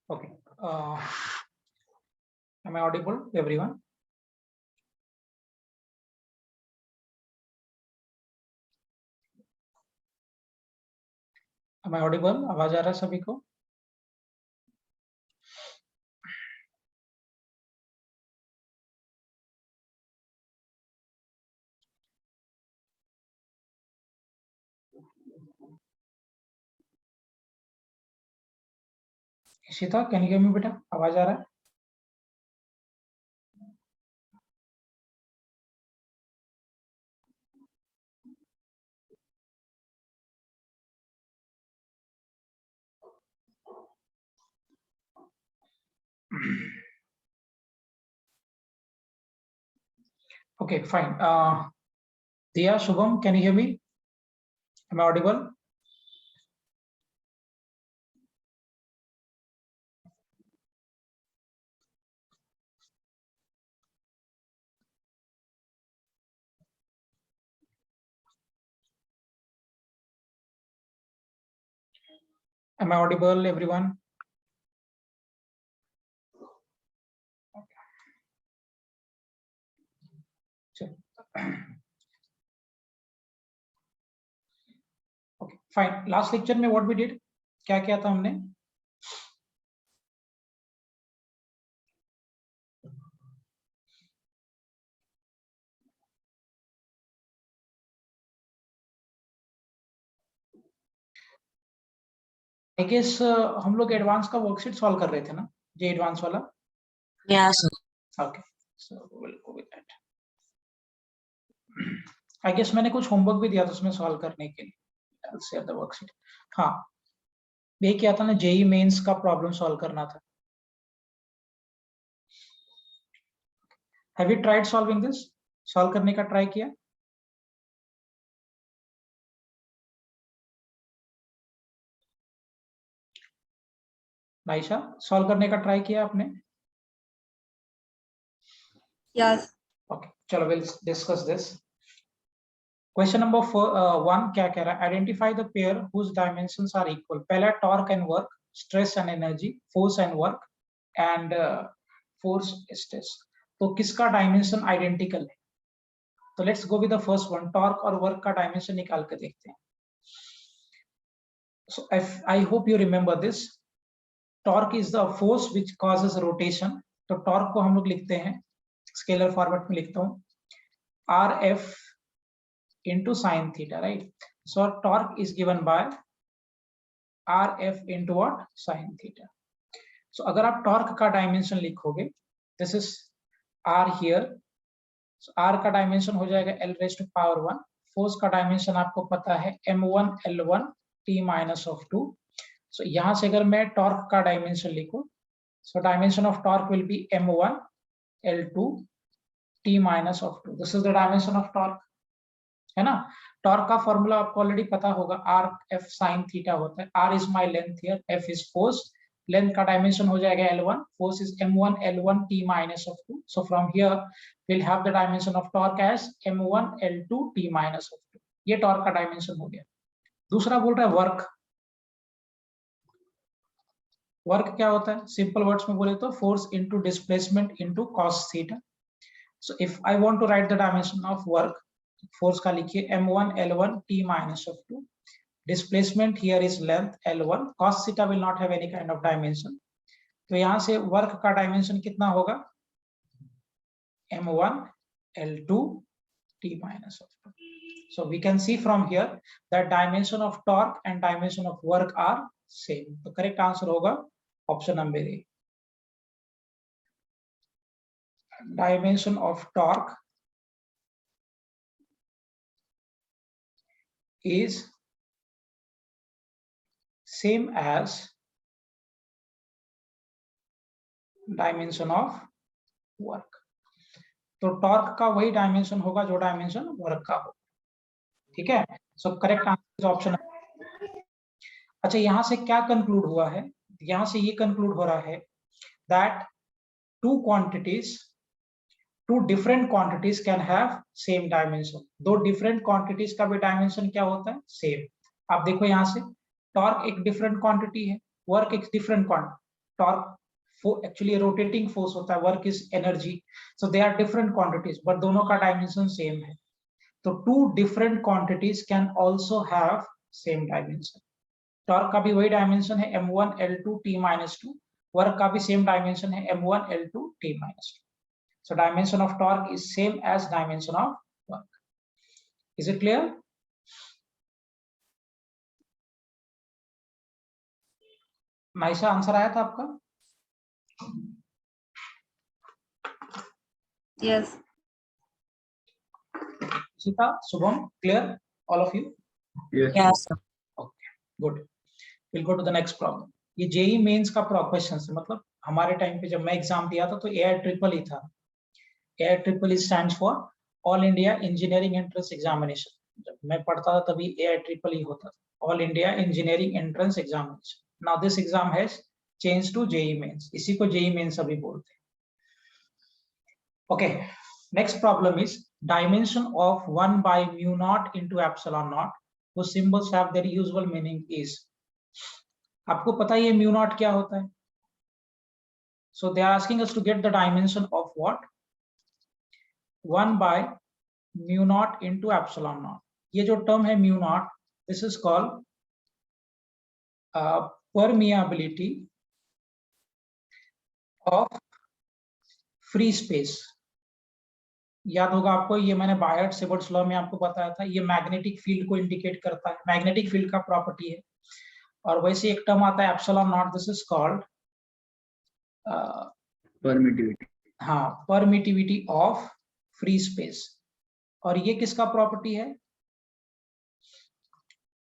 Okay. Am I audible, everyone? Am I audible? आवाज आ रहा है सभी को? Ishita, can you hear me बेटा? आवाज आ रहा है? Okay, fine. Diya, Shubham, can you hear me? Am I audible? Am I audible, everyone? Okay, fine. Last lecture में what we did? क्या किया था हमने? I guess हम लोग एडवांस का वर्कशीट सॉल्व कर रहे थे ना, जे एडवांस वाला? Yes. Okay, so we'll go with that. I guess मैंने कुछ होमवर्क भी दिया था उसमें सॉल्व करने के लिए. I'll share the worksheet. हाँ, ये क्या था ना, जेई मेंस का प्रॉब्लम सॉल्व करना था. Have you tried solving this? Solve करने का ट्राई किया? नाइशा, सॉल्व करने का ट्राई किया आपने? Yes. Okay, चलो we'll discuss this. Question number 1 क्या कह रहा है? Identify the pair whose dimensions are equal. पहला torque and work, stress and energy, force and work, and force stress. तो किसका डायमेंशन आइडेंटिकल है? तो let's go with the first one. Torque और वर्क का डायमेंशन निकाल के देखते हैं. So I hope you remember this. Torque is the force which causes rotation. तो टॉर्क को हम लोग लिखते हैं, स्केलर फॉर्मेट में लिखता हूँ, RF into sin theta, right? So torque is given by RF into what? Sin theta. So अगर आप टॉर्क का डायमेंशन लिखोगे, this is R here. So R का डायमेंशन हो जाएगा L raised to power 1. Force का डायमेंशन आपको पता है M1 L1 T minus of 2. So यहाँ से अगर मैं टॉर्क का डायमेंशन लिखूं, so dimension of torque will be M1 L2 T minus of 2. This is the dimension of torque, है ना? टॉर्क का फॉर्मूला आपको ऑलरेडी पता होगा, आर एफ साइन थीटा होता है. R is my length here, F is force, length का dimension हो जाएगा L1, force is M1 L1 T minus of 2. So from here we'll have the dimension of torque as M1 L2 T minus of 2. ये torque का dimension हो गया. दूसरा बोल रहा है वर्क. वर्क क्या होता है? सिंपल वर्ड्स में बोले तो force into displacement into cos theta. So if I want to write the dimension of work, force का लिखिए M1 L1 T minus of 2. Displacement here is length L1. Cos theta will not have any kind of dimension. तो यहाँ से work का dimension कितना होगा? M1 L2 T minus of 2. So we can see from here that dimension of torque and dimension of work are same. तो correct answer होगा option number A. Dimension of torque is same as dimension of work. तो torque का वही dimension होगा जो dimension work का हो. ठीक है? So correct answer option. अच्छा, यहां से क्या कंक्लूड हुआ है? यहां से ये कंक्लूड हो रहा है that two different quantities can have same dimension. दो डिफरेंट क्वांटिटीज का भी डायमेंशन क्या होता है? सेम. आप देखो यहाँ से टॉर्क एक डिफरेंट क्वांटिटी है, वर्क एक different quantity. Torque actually rotating force होता है, work is energy, so they are different quantities but दोनों का डायमेंशन सेम है। तो two different quantities can also have same dimension. Torque का भी वही डायमेंशन है m1 l2 t-2, वर्क का भी सेम डायमेंशन है m1 l2 t-2। So dimension of torque is same as dimension of work. Is it clear? Naisa, answer आया था आपका? Yes. Sita, Subham, clear? All of you? Yes, sir. Okay, good. We'll go to the next problem. ये JEE mains का question है, मतलब हमारे time पे जब मैं एग्जाम दिया था तो AITRIPL ही था। AITRIPL stands for All India Engineering Entrance Examination. जब मैं पढ़ता था तभी AITRIPL ही होता था, All India Engineering Entrance Examination. Now this exam has changed to JEE Mains. इसी को JEE Mains अभी बोलते हैं। Okay, next problem is dimension of 1 by mu naught into epsilon naught. Those symbols have their usual meaning is. आपको पता है ये mu naught क्या होता है? So they are asking us to get the dimension of what? 1 by mu naught into epsilon naught. ये जो term है mu naught, this is called permeability of free space. याद होगा आपको, ये मैंने बायट-सेवर्ट्स लॉ में आपको बताया था, ये मैग्नेटिक फील्ड को इंडिकेट करता है, मैग्नेटिक फील्ड का प्रॉपर्टी है। और वैसे एक टर्म आता है epsilon not, this is called permittivity. हाँ, परमिटिविटी ऑफ फ्री स्पेस। और ये किसका प्रॉपर्टी है?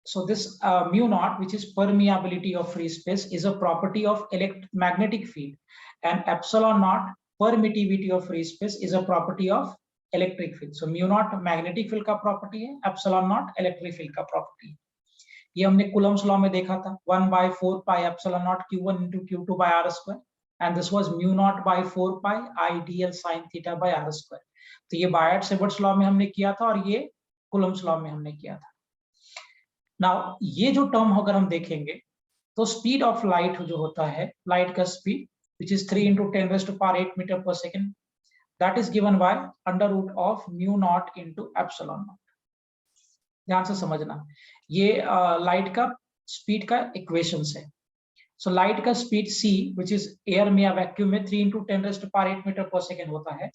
So this mu naught, which is permeability of free space, is a property of magnetic field, and epsilon naught, permittivity of free space, is a property of electric field. So mu naught magnetic field का property है, epsilon naught electric field का property है। ये हमने Coulomb's law में देखा था, 1 by 4 pi epsilon naught q1 into q2 by r square, and this was mu naught by 4 pi I dl sin theta by r square. तो ये बायट-सेवर्ट्स law में हमने किया था और ये कूलम्स लॉ में हमने किया था। नाउ ये जो टर्म अगर हम देखेंगे तो स्पीड ऑफ लाइट जो होता है, लाइट का speed which is 3 into 10 raised to power 8 meter per second, that is given by under root of mu naught into epsilon naught. ध्यान से समझना, ये लाइट का स्पीड का इक्वेशंस है। सो लाइट का speed c, which is air में या वैक्यूम में 3 into 10 raised to power 8 meter per second होता है।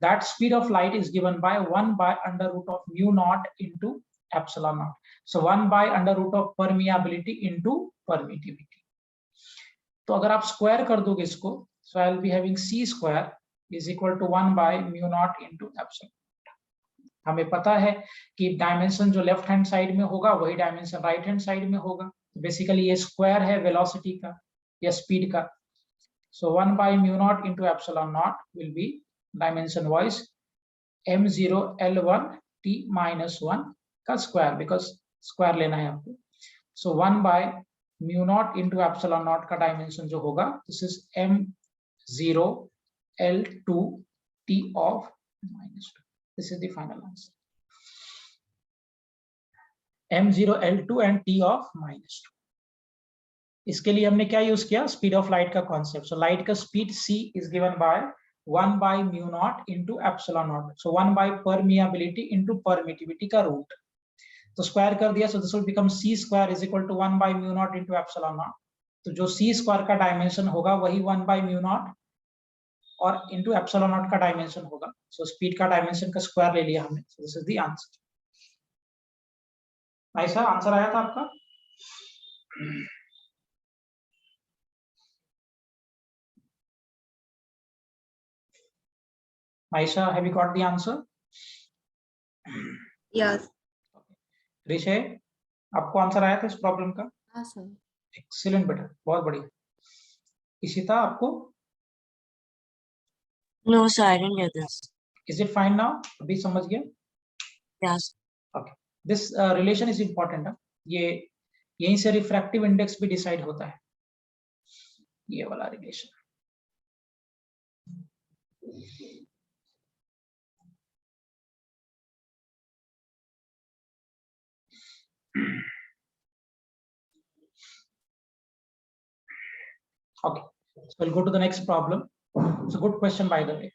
That speed of light is given by 1 by under root of mu naught into epsilon naught. So 1 by under root of permeability into permittivity. तो अगर आप square कर दोगे इसको, so I will be having c square is equal to 1 by mu naught into epsilon. हमें पता है कि डायमेंशन जो लेफ्ट हैंड साइड में होगा वही डायमेंशन राइट हैंड साइड में होगा। बेसिकली ये स्क्वायर है वेलोसिटी का या स्पीड का। So 1 by mu naught into epsilon naught will be dimension wise m0 l1 t minus 1 का स्क्वायर, बिकॉज स्क्वायर लेना है आपको। सो 1 by mu naught into epsilon naught का डायमेंशन जो होगा, this is m0 l2 t of minus 2. This is the final answer. m0 l2 and t of minus 2. इसके लिए हमने क्या यूज किया? स्पीड ऑफ लाइट का कॉन्सेप्ट। सो लाइट का speed c is given by 1 by mu naught into epsilon naught. So 1 by permeability into permittivity का root, तो square कर दिया। So this will become c square is equal to 1 by mu naught into epsilon naught. तो जो c square का dimension होगा वही 1 by mu naught और into epsilon naught का डायमेंशन होगा। सो स्पीड का डायमेंशन का स्क्वायर ले लिया हमने। सो दिस इज द आंसर। ऐसा आंसर आया था आपका? Aisha, have you got the answer? Yes. ऋषय, आपको आंसर आया था इस प्रॉब्लम का? हाँ सर। एक्सीलेंट बेटा, बहुत बढ़िया। इशिता, आपको? No sir, I didn't get this. Is it fine now? अभी समझ गया? Yes. Okay. This relation is important. ये यहीं से रिफ्रैक्टिव इंडेक्स भी डिसाइड होता है, ये वाला relation. Okay, So we'll go to the next problem. It's a good question, by the way.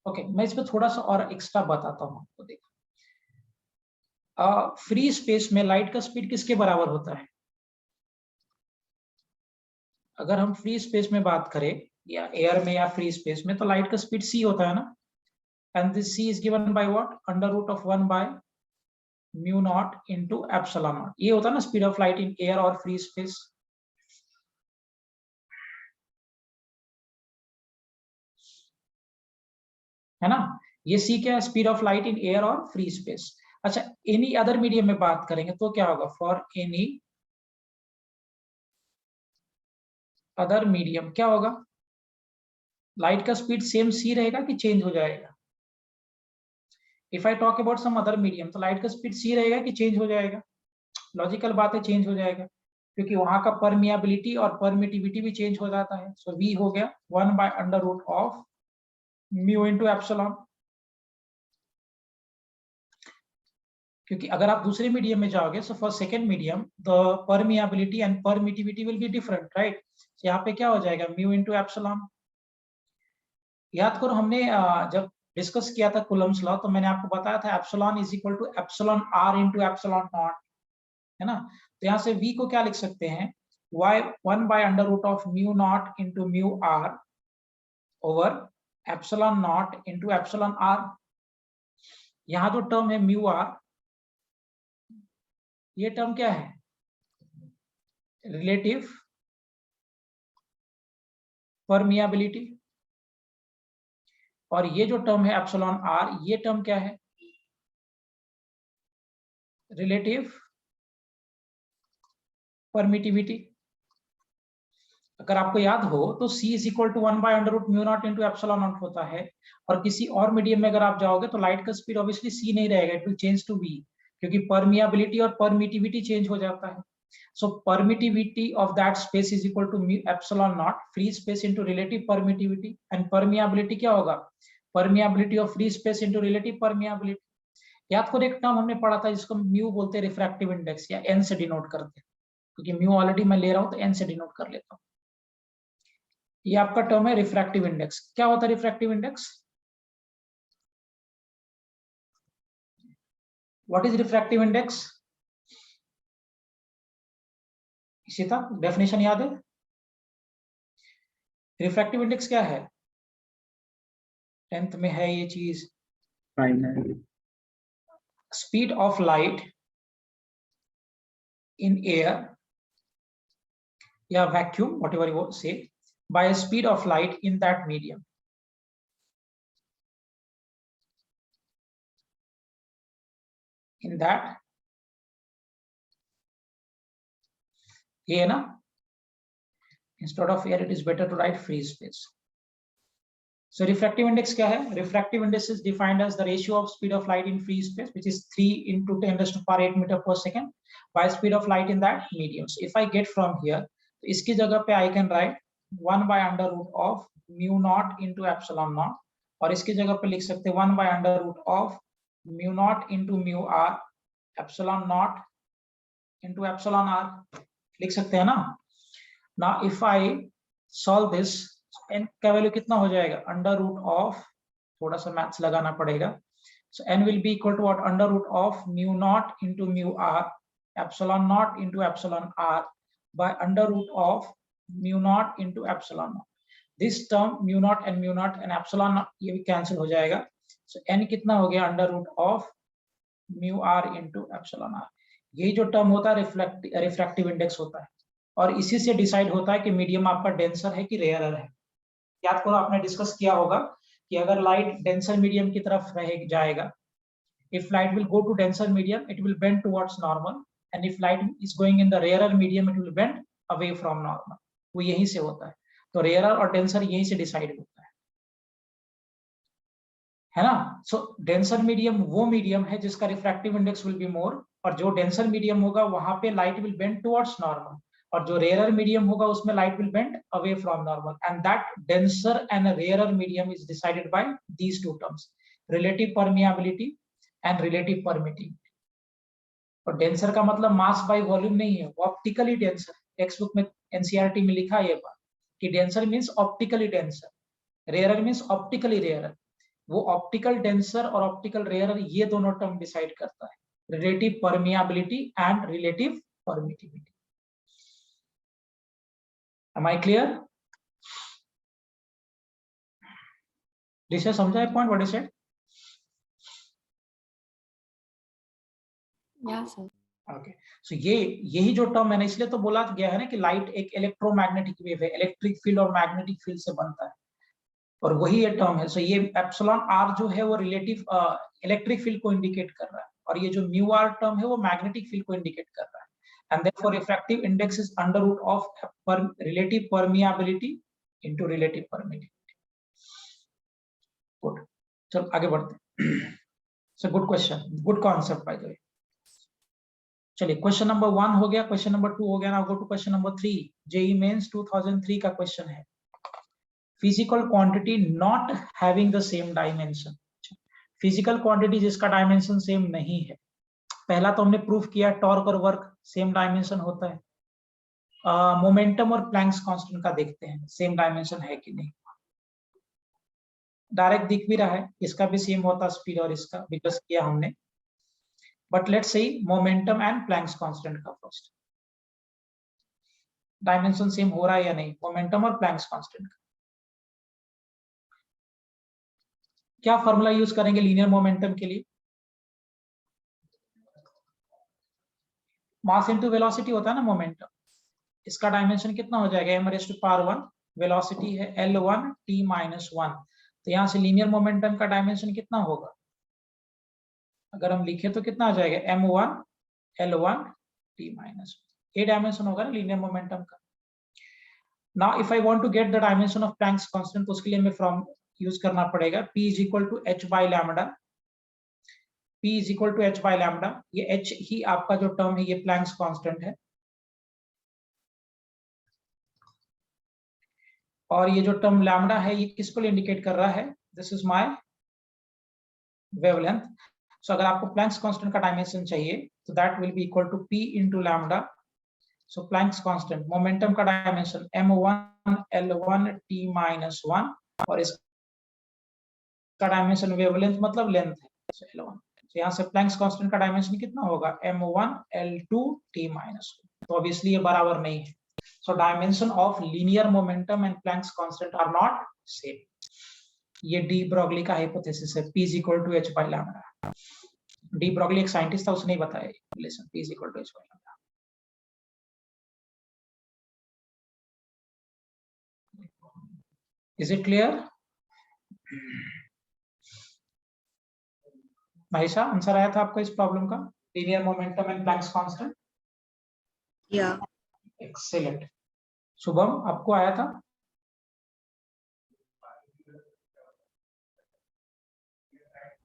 Okay, मैं इस पे थोड़ा सा और एक्स्ट्रा बताता हूँ आपको। देखो, फ्री स्पेस में लाइट का स्पीड किसके बराबर होता है? अगर हम फ्री स्पेस में बात करें या एयर में या फ्री स्पेस में, तो लाइट का स्पीड c होता है ना, and this c is given by what? Under root of 1 by mu naught into epsilon naught. ये होता है ना speed of light in air और फ्री स्पेस, है ना? ये c क्या है? Speed of light in air और फ्री स्पेस। अच्छा, एनी अदर मीडियम में बात करेंगे तो क्या होगा? फॉर एनी अदर मीडियम क्या होगा? लाइट का स्पीड सेम c रहेगा कि चेंज हो जाएगा? If I talk about some other medium, तो लाइट का स्पीड c रहेगा कि चेंज हो जाएगा? लॉजिकल बात है, चेंज हो जाएगा, क्योंकि वहां का परमिएबिलिटी और परमिटिविटी भी चेंज हो जाता है। सो v हो गया 1 by under root of mu into epsilon. क्योंकि अगर आप दूसरे मीडियम में जाओगे, so for second medium the permeability and permittivity will be different, right? यहाँ पे क्या हो जाएगा? Mu into epsilon. याद करो, हमने जब डिस्कस किया था कूलम्स लॉ, तो मैंने आपको बताया था epsilon is equal to epsilon r into epsilon naught, है ना? तो यहाँ से v को क्या लिख सकते हैं? y 1 by under root of mu naught into mu r over epsilon naught into epsilon r। यहाँ जो टर्म है म्यू r, ये टर्म क्या है? Relative permeability. और ये जो टर्म है एप्सिलॉन r, ये टर्म क्या है? Relative permittivity. अगर आपको याद हो तो c is equal to 1 by under root mu naught into epsilon naught होता है। और किसी और मीडियम में अगर आप जाओगे तो लाइट का स्पीड ऑब्वियसली c नहीं रहेगा, it will change to v, क्योंकि परमिएबिलिटी और परमिटिविटी चेंज हो जाता है। So permittivity of that space is equal to epsilon naught free space into relative permittivity, and permeability क्या होगा? Permeability of free space into relative permeability. याद करो, एक टर्म हमने पढ़ा था जिसको म्यू बोलते हैं रिफ्रैक्टिव इंडेक्स, या n से डिनोट करते हैं, क्योंकि म्यू ऑलरेडी मैं ले रहा हूं तो n से डिनोट कर लेता हूं। ये आपका टर्म है रिफ्रैक्टिव इंडेक्स। क्या होता है refractive index? What is refractive index? Ishita, definition याद है? रिफ्रैक्टिव इंडेक्स क्या है? 10th में है ये चीज। Speed of light in air या वैक्यूम, व्हाटएवर यू से, by speed of light in that medium. In that, ये है ना, instead of air it is better to write free space. So refractive index क्या है? Refractive index is defined as the ratio of speed of light in free space, which is 3 into 10 raised to power 8 meter per second by speed of light in that medium. So if I get from here, तो इसकी जगह पे I can write 1 by under root of mu naught into epsilon naught, और इसकी जगह पे लिख सकते हैं 1 by under root of mu naught into mu r epsilon naught into epsilon r, लिख सकते हैं ना? Now if I solve this, n का वैल्यू कितना हो जाएगा? अंडर रूट ऑफ, थोड़ा सा मैथ्स लगाना पड़ेगा, so n will be equal to what? Under root of mu naught into mu r epsilon naught into epsilon r by under root of mu naught into epsilon naught. This term mu naught and epsilon naught ये भी cancel हो जाएगा, so n कितना हो गया? Under root of mu r into epsilon r। यही जो term होता है रिफ्रैक्टिव इंडेक्स होता है, और इसी से डिसाइड होता है कि मीडियम आपका डेंसर है कि रेयरर है। याद करो, आपने डिस्कस किया होगा कि अगर लाइट डेंसर मीडियम की तरफ रह जाएगा, if light will go to denser medium it will bend towards normal, and if light is going in the rarer medium it will bend away from normal। वो यहीं से होता है, तो रेयरर और डेंसर यहीं से डिसाइड होता है ना? सो डेंसर मीडियम वो मीडियम है जिसका refractive index will be more, और जो डेंसर मीडियम होगा वहां पे light will bend towards normal, और जो रेयरर मीडियम होगा उसमें light will bend away from normal, and that denser and rarer medium is decided by these two terms, relative permeability and relative permittivity. और denser का मतलब mass by volume नहीं है, वो ऑप्टिकली डेंसर। टेक्स्ट बुक में NCERT में लिखा है ये बात कि denser means optically denser, rarer means optically rarer. वो ऑप्टिकल डेंसर और ऑप्टिकल रेयरर ये दोनों टर्म डिसाइड करता है, relative permeability and relative permittivity. Am I clear? This समझा है point what is it? Yes, sir. Okay, so यही जो टर्म मैंने इसलिए तो बोला गया है ना कि लाइट एक इलेक्ट्रोमैग्नेटिक वेव है, इलेक्ट्रिक फील्ड और मैग्नेटिक फील्ड से बनता है, और वही ये टर्म है। सो ये एप्सिलॉन आर जो है वो रिलेटिव इलेक्ट्रिक फील्ड को इंडिकेट कर रहा है, और ये जो म्यू आर टर्म है वो मैग्नेटिक फील्ड को इंडिकेट कर रहा है, and therefore refractive index is under root of relative permeability into relative permittivity. Good, चलो आगे बढ़ते हैं। So good question, good concept by the way. चलिए क्वेश्चन नंबर 1 हो गया, क्वेश्चन नंबर 2 हो गया। Now go to question number 3। JEE mains 2003 का क्वेश्चन है, physical quantity not having the same dimension. Physical quantity जिसका डायमेंशन सेम नहीं है, पहला तो हमने प्रूफ किया टॉर्क और वर्क सेम डायमेंशन होता है। मोमेंटम और प्लैंक्स कांस्टेंट का देखते हैं सेम डायमेंशन है कि नहीं। डायरेक्ट दिख भी रहा है, इसका भी सेम होता स्पीड और इसका डिस्कस किया हमने, but let's see momentum and Planck's constant का फर्स्ट। डायमेंशन सेम हो रहा है या नहीं मोमेंटम और प्लैंक्स कांस्टेंट का। क्या फॉर्मूला यूज करेंगे लीनियर मोमेंटम के लिए? मास इनटू वेलोसिटी होता है ना मोमेंटम। इसका डायमेंशन कितना हो जाएगा, m⁻⁴ वेलोसिटी है l1 t-1, तो यहां से लीनियर मोमेंटम का डायमेंशन कितना होगा, अगर हम लिखे तो कितना आ जाएगा m1 l1 t-1, ये डायमेंशन होगा ना लीनियर मोमेंटम का। Now if I want to get the dimension of Planck's constant, तो उसके लिए हमें फॉर्म यूज करना पड़ेगा p is equal to h by lambda. p is equal to h by lambda, ये h ही आपका जो टर्म है ये प्लैंक्स कांस्टेंट है, और ये जो टर्म लैम्डा है ये किसको इंडिकेट कर रहा है, this is my wavelength. So अगर आपको प्लैंक्स कांस्टेंट का डायमेंशन चाहिए तो that will be equal to p into lambda. So Planck's constant momentum का डायमेंशन m1 l1 t-1, और इसका डायमेंशन वेवलेंथ मतलब लेंथ है, so l1। तो यहाँ से प्लैंक्स कांस्टेंट का डायमेंशन कितना होगा m1 l2 t-1, तो ऑब्वियसली ये बराबर नहीं है। So dimension of linear momentum and Planck's constant are not same. ये डी ब्रॉगली का हाइपोथेसिस है, p is equal to h by lambda। De Broglie एक साइंटिस्ट था, उसने बताया relation p is equal to h by lambda। Is it clear? Mahesha answer आया था आपको इस प्रॉब्लम का, linear momentum and Planck's constant? Yeah. Excellent. Shubham आपको आया था?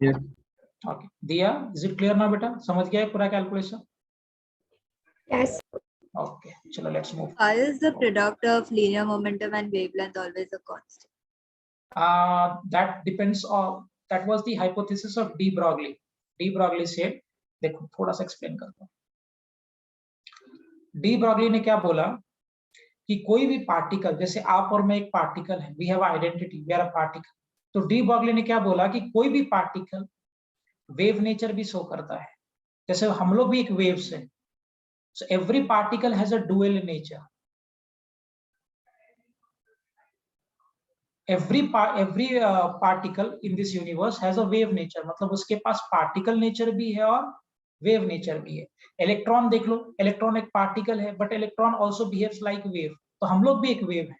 Yes. Okay, Diya is it clear ना बेटा, समझ गया है पूरा कैलकुलेशन? Yes. ओके, चलो let's move. Why is the product of linear momentum and wavelength always a constant? That depends on, that was the hypothesis of de Broglie. De Broglie said, देखो थोड़ा सा एक्सप्लेन करता हूँ। D Broglie ने क्या बोला कि कोई भी पार्टिकल, जैसे आप और मैं एक पार्टिकल है, we have identity, we are a particle. तो डी ब्रॉगली ने क्या बोला कि कोई भी पार्टिकल वेव नेचर भी शो करता है, जैसे हम लोग भी एक वेव्स है। So every particle has a dual nature. every particle in this universe has a wave nature, मतलब उसके पास पार्टिकल नेचर भी है और वेव नेचर भी है। इलेक्ट्रॉन देख लो, इलेक्ट्रॉन एक पार्टिकल है, but electron also behaves like wave, तो हम लोग भी एक वेव है,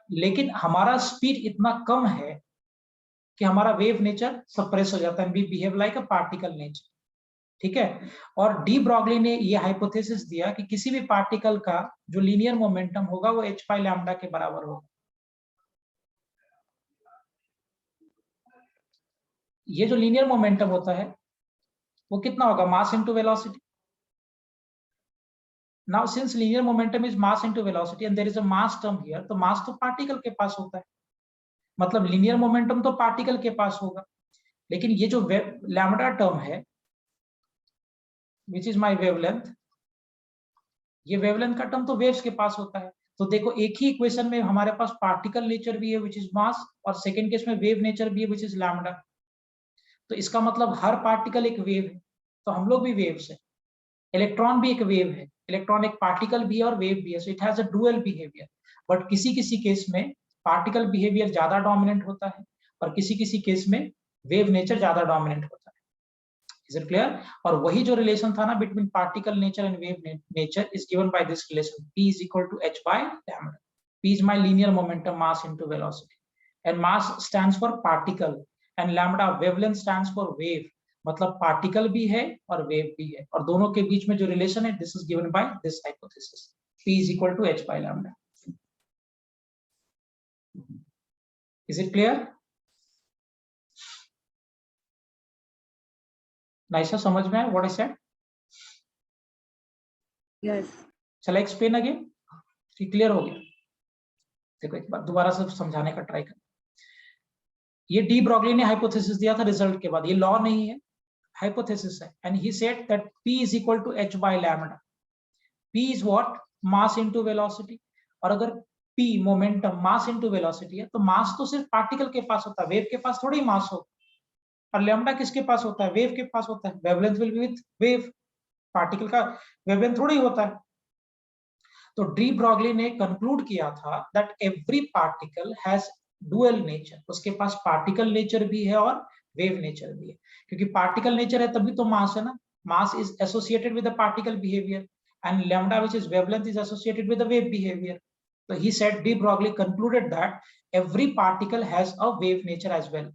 लेकिन हमारा स्पीड इतना कम है कि हमारा वेव नेचर सप्रेस हो जाता है, we behave like a particle nature. ठीक है, और डी ब्रॉगली ने ये हाइपोथेसिस दिया कि किसी भी पार्टिकल का जो लीनियर मोमेंटम होगा वो h बाय लैम्डा के बराबर होगा। ये जो लीनियर मोमेंटम होता है वो कितना होगा, mass into velocity. Now since linear momentum is mass into velocity and there is a mass term here, तो मास तो पार्टिकल के पास होता है, मतलब लीनियर मोमेंटम तो पार्टिकल के पास होगा, लेकिन ये जो लैम्डा टर्म है विच इज माई वेवलेंथ, ये वेवलेंथ का टर्म तो वेव्स के पास होता है। तो देखो एक ही इक्वेशन में हमारे पास पार्टिकल नेचर भी है विच इज मास, और सेकेंड केस में वेव नेचर भी है विच इज लैम्डा। तो इसका मतलब हर पार्टिकल एक वेव है, तो हम लोग भी वेव्स है। इलेक्ट्रॉन भी एक वेव है, इलेक्ट्रॉन एक पार्टिकल भी है और वेव भी है, so it has a dual behaviour. But किसी किसी केस में पार्टिकल बिहेवियर ज्यादा डोमिनेंट होता है और किसी किसी केस में वेव नेचर ज्यादा डोमिनेंट होता है। Is it clear? और वही जो रिलेशन था ना between particle nature and wave nature is given by this relation, P is equal to h by lambda. P is my linear momentum mass into velocity, and mass stands for particle and lambda wavelength stands for wave. मतलब particle भी है और wave भी है, और दोनों के बीच में जो रिलेशन है this is given by this hypothesis, P is equal to h by lambda. Is it clear? Naisa समझ में आया व्हाट आई सेड? Yes. चला एक्सप्लेन अगेन, क्लियर हो गया? देखो एक बार दोबारा से समझाने का ट्राई कर। ये डी ब्रॉगली ने हाइपोथेसिस दिया था रिजल्ट के बाद, ये लॉ नहीं है, हाइपोथेसिस है, and he said that P is equal to h by lambda. P is what? Mass into velocity. और अगर P momentum mass into velocity है तो मास तो सिर्फ पार्टिकल के पास होता है, वेव के पास थोड़ी मास हो। और लैम्डा किसके पास होता है? वेव के पास होता है। Wavelength will be with wave, particle का वेवलेंथ थोड़ी होता है। तो डी ब्रॉगली ने कंक्लूड किया था that every particle has dual nature, उसके पास पार्टिकल नेचर भी है और वेव नेचर भी है, क्योंकि पार्टिकल नेचर है तभी तो मास है ना। Mass is associated with the particle behaviour and lambda which is wavelength is associated with the wave behavior. So he said, de Broglie concluded that every particle has a wave nature as well.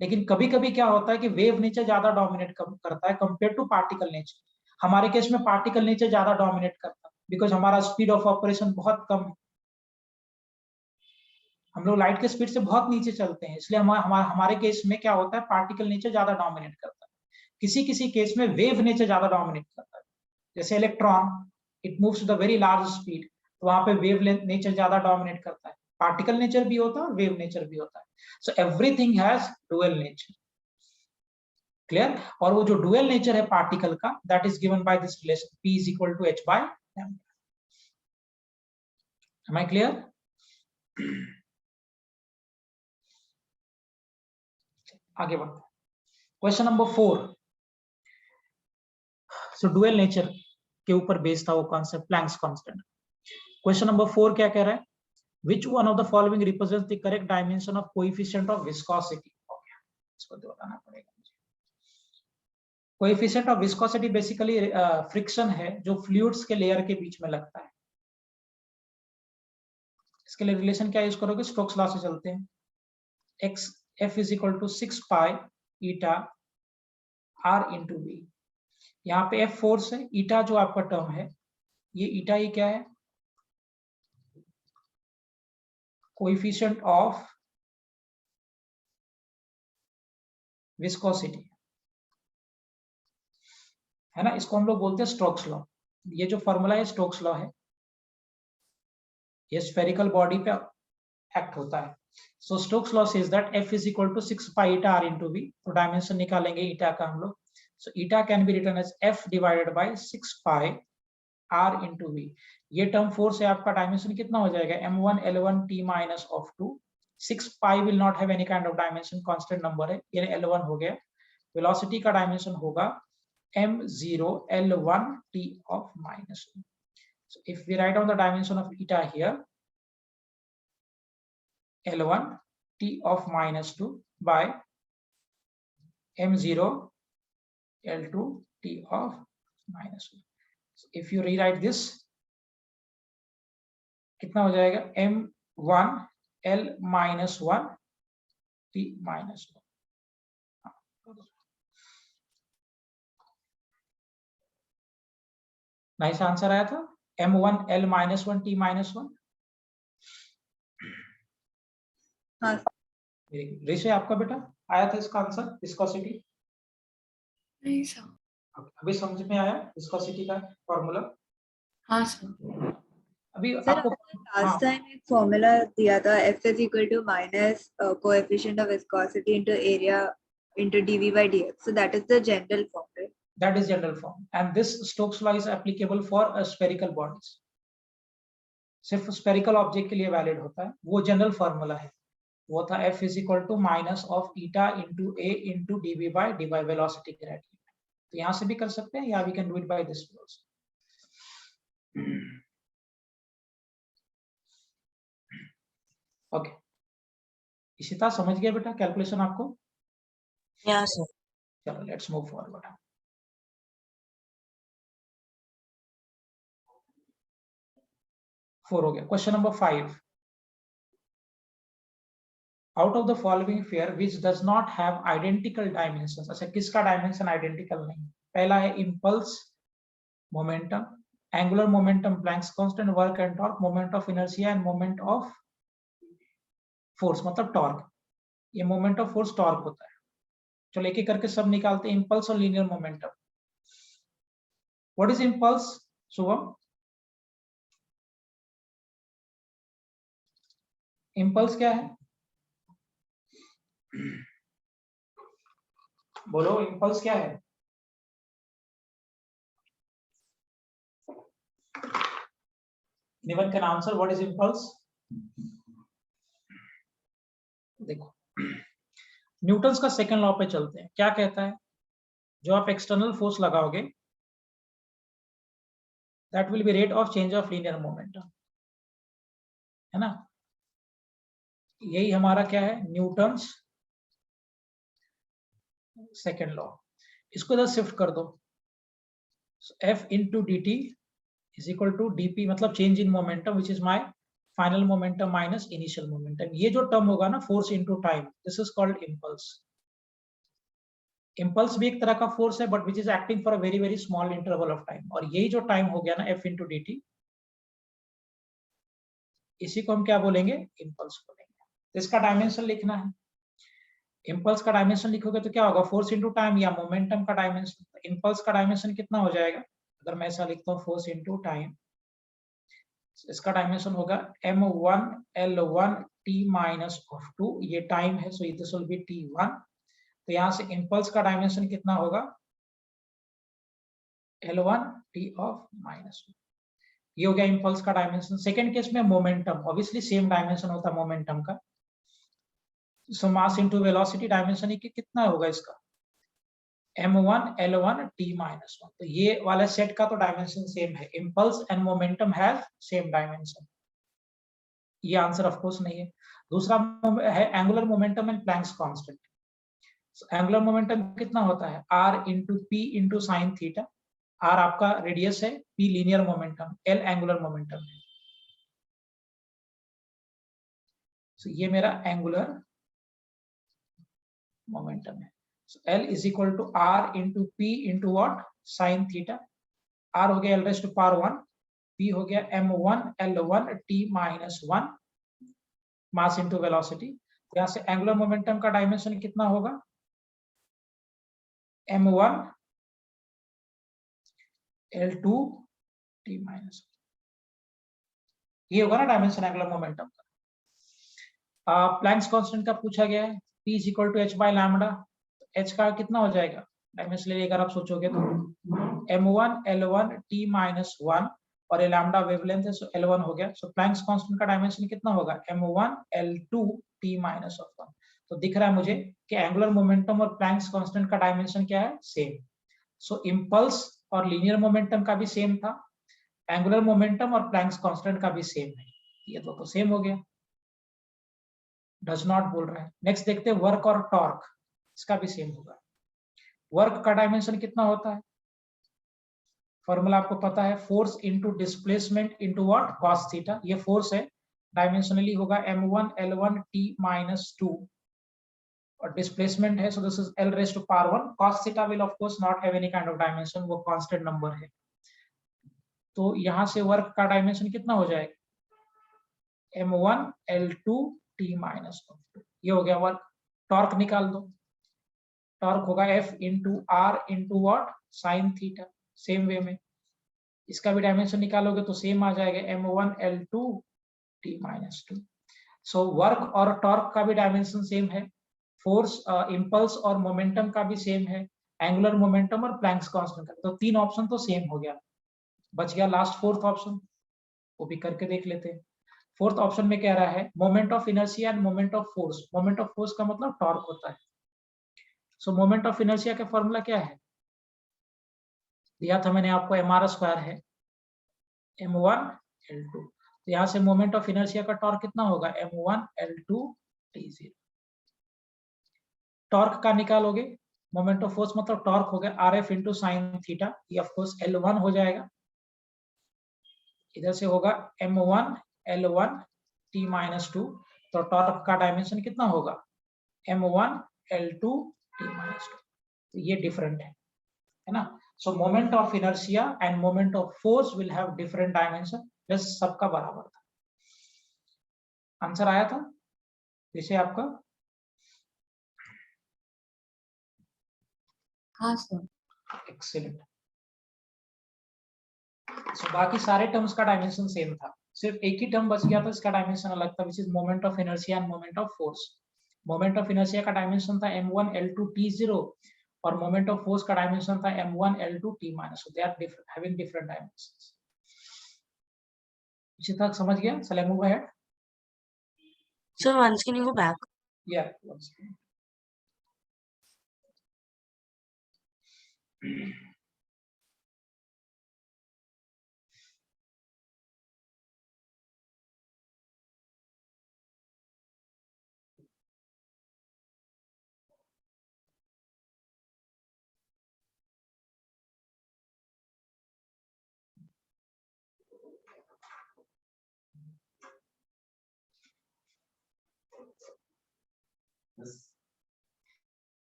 लेकिन कभी कभी क्या होता है कि wave nature ज्यादा dominate करता है कंपेयर टू पार्टिकल नेचर। हमारे केस में पार्टिकल नेचर ज्यादा डोमिनेट करता है बिकॉज हमारा स्पीड ऑफ ऑपरेशन बहुत कम है, हम लोग लाइट के स्पीड से बहुत नीचे चलते हैं, इसलिए हमारे केस में क्या होता है पार्टिकल नेचर ज्यादा डोमिनेट करता है। किसी किसी केस में वेव नेचर ज्यादा डोमिनेट करता है, जैसे electron it moves to the very large speed, तो वहां पे वेव नेचर ज्यादा डोमिनेट करता है, पार्टिकल नेचर भी होता है और वेव नेचर भी होता है। So everything has dual nature, clear? और वो जो डुअल नेचर है पार्टिकल का that is given by this relation P is equal to h by lambda. Am I clear? आगे बढ़ते हैं, क्वेश्चन नंबर 4। सो डुअल नेचर के ऊपर बेस्ड था वो concept Planck's constant. Question number 4 क्या कह रहा है? Which one of the following represents the correct dimension of coefficient of viscosity? Okay, इसको तो बताना पड़ेगा मुझे। Coefficient of viscosity basically friction है जो फ्लूइड्स के लेयर के बीच में लगता है। इसके लिए रिलेशन क्या यूज करोगे? स्टोक्स लॉ से चलते हैं। x f is equal to 6 pi eta r into v। यहाँ पे f फोर्स है, ईटा जो आपका टर्म है, ये ईटा ही क्या है? कोएफिशिएंट ऑफ विस्कोसिटी है ना, इसको हम लोग बोलते हैं स्टोक्स लॉ। ये जो फॉर्मूला है स्टोक्स लॉ है, ये स्फेरिकल बॉडी पे एक्ट होता है। So Stokes law says that f is equal to 6 pi eta r into v। तो डायमेंशन निकालेंगे ईटा का हम लोग। So eta can be written as f divided by 6 pi r into v। ये term force है आपका, dimension कितना हो जाएगा? m1 l1 t minus of 2। 6 pi will not have any kind of dimension, constant number है, ये l1 हो गया। वेलोसिटी का डायमेंशन होगा m0 l1 t of minus 2। So if we write down the dimension of eta here, l1 t of minus 2 by m0 l2 t of minus 2। So if you rewrite this, कितना हो जाएगा? m1 l minus 1 t minus 1। Nice answer आया था, m1 l minus 1 t minus 1। हाँ ऋषि आपका बेटा आया था इसका आंसर विस्कोसिटी? नहीं सर। अभी समझ में आया विस्कोसिटी का फॉर्मूला? हाँ सर। अभी सर, आपको लास्ट टाइम एक फॉर्मूला दिया था F is equal to minus coefficient of viscosity into area into dv by dx, so that is the general form, right? That is general form, and this Stokes law is applicable for a spherical bodies. सिर्फ spherical object के लिए valid होता है, वो general formula है, वो था F is equal to minus of eta into A into dv by d by velocity gradient. तो यहां से भी कर सकते हैं, या we can do it by this also. Okay, Ishita समझ गया बेटा कैलकुलेशन आपको? Yes, sir. चलो लेट्स मूव फॉरवर्ड। फोर हो गया। Question number 5, out of the following figure which does not have identical dimensions. अच्छा, किसका डायमेंशन आइडेंटिकल नहीं? पहला है impulse, momentum, angular momentum, Planck's constant, work and torque, moment of inertia and moment of force, मतलब torque. ये moment of force torque होता है। चलो एक एक करके सब निकालते हैं। इंपल्स और linear momentum. What is impulse Shubham? Impulse क्या है? बोलो, इंपल्स क्या है? Anyone can answer what is impulse? देखो, न्यूटन्स का सेकंड लॉ पे चलते हैं। क्या कहता है? जो आप एक्सटर्नल फोर्स लगाओगे that will B rate of change of linear momentum, है ना? यही हमारा क्या है? Newton's second law. इसको इधर शिफ्ट कर दो। F into dt is equal to dp, मतलब change in momentum which is my final momentum minus initial momentum. ये जो टर्म होगा ना, force into time, this is called impulse. Impulse भी एक तरह का फोर्स है, but which is acting for a very very small interval of time. और यही जो टाइम हो गया ना, F into dt, इसी को हम क्या बोलेंगे? इंपल्स बोलेंगे। इसका डायमेंशन लिखना है। इंपल्स का डायमेंशन लिखोगे तो क्या होगा? फोर्स इनटू टाइम या मोमेंटम का डायमेंशन। इंपल्स का डायमेंशन कितना हो जाएगा? अगर मैं ऐसा लिखता हूँ, फोर्स इनटू टाइम, इसका डायमेंशन होगा m1 l1 t minus of 2। ये टाइम है, so this will be t1। तो यहाँ से इंपल्स का डायमेंशन कितना होगा? l1 t of minus 2। ये हो गया इंपल्स का डायमेंशन। सेकेंड केस में मोमेंटम, ऑब्वियसली सेम डायमेंशन होता है मोमेंटम का। सो मास इनटू वेलोसिटी, डायमेंशन ही कितना होगा इसका? m1 l1 t minus 1। तो ये वाला सेट का तो डायमेंशन सेम है। Impulse and momentum have same dimension. ये आंसर ऑफ कोर्स नहीं है। दूसरा है angular momentum and Planck's constant. Angular momentum कितना होता है? r into P into sine theta. r आपका रेडियस है, p linear momentum, l angular momentum है। so, ये मेरा एंगुलर मोमेंटम है। L is equal to r into P into what? Sine theta. r हो गया l raise to power 1, p हो गया m1 l1 t minus 1, mass into velocity. यहाँ से एंगुलर मोमेंटम का डायमेंशन कितना होगा? m1 l2 t माइनस, ये होगा ना डायमेंशन एंगुलर मोमेंटम का। प्लैंक्स कांस्टेंट का पूछा गया है, p is equal to h by lambda. h का कितना हो जाएगा डायमेंशन अगर आप सोचोगे तो? m1 l1 t माइनस 1, और ये लैम्डा वेवलेंथ है, सो l1 हो गया। सो प्लैंक्स कांस्टेंट का डायमेंशन कितना होगा? m1 l2 t minus 1। तो दिख रहा है मुझे कि एंगुलर मोमेंटम और प्लैंक्स कांस्टेंट का डायमेंशन क्या है? सेम। सो इंपल्स और लीनियर मोमेंटम का भी सेम था, एंगुलर मोमेंटम और प्लैंक्स कांस्टेंट का भी सेम है। ये तो सेम हो गया। डज नॉट बोल रहा है। नेक्स्ट देखते हैं वर्क और टॉर्क, इसका भी सेम होगा। वर्क का डायमेंशन कितना होता है? फॉर्मूला आपको पता है, force into displacement into what? cos theta. ये फोर्स है, डायमेंशनली होगा m1 l1 t माइनस 2, और डिस्प्लेसमेंट है, so this is l raise to power 1। cos theta will of course not have any kind of dimension, वो constant number है। तो यहाँ से वर्क का डायमेंशन कितना हो जाएगा? m1 l2 t माइनस 2, ये हो गया वर्क। टॉर्क निकाल दो। टॉर्क होगा F into R into what? Sine theta. Same way में इसका भी डायमेंशन निकालोगे तो सेम आ जाएगा, m1 l2 t minus 2। So work और टॉर्क का भी डायमेंशन सेम है, फोर्स इंपल्स और मोमेंटम का भी सेम है, एंगुलर मोमेंटम और प्लैंक्स कांस्टेंट का। तो 3 ऑप्शन तो सेम हो गया, बच गया लास्ट फोर्थ ऑप्शन, वो भी करके देख लेते हैं। फोर्थ ऑप्शन में कह रहा है moment of inertia and moment of force. Moment of force का मतलब टॉर्क होता है। सो मोमेंट ऑफ इनर्शिया का फॉर्मूला क्या है, दिया था मैंने आपको, mr² है m1l2। तो यहाँ से मोमेंट ऑफ इनर्शिया का टॉर्क कितना होगा, m1l2 t0। टॉर्क का निकालोगे, मोमेंट ऑफ फोर्स मतलब टॉर्क हो गया rf इंटू साइन थीटा, ये ऑफ कोर्स L1 हो जाएगा, इधर से होगा m1l1 t-2। तो टॉर्क का डायमेंशन कितना होगा, m1l2 t-2। तो ये डिफरेंट है ना। सो moment of inertia and moment of force will have different dimension, बस सबका बराबर था। आंसर आया था विषय आपका? हाँ सर। एक्सीलेंट। सो बाकी सारे टर्म्स का डायमेंशन सेम था, सिर्फ एक ही टर्म बच गया था, इसका डायमेंशन अलग था, which is moment of inertia and moment of force. Moment of inertia का डायमेंशन था m1l2 t0 और मोमेंट ऑफ फोर्स का डायमेंशन था m1l2 t-। So they are having different dimensions. इसी तक समझ गया? चलिए move ahead. Sir, once can you go back? Yeah, once again.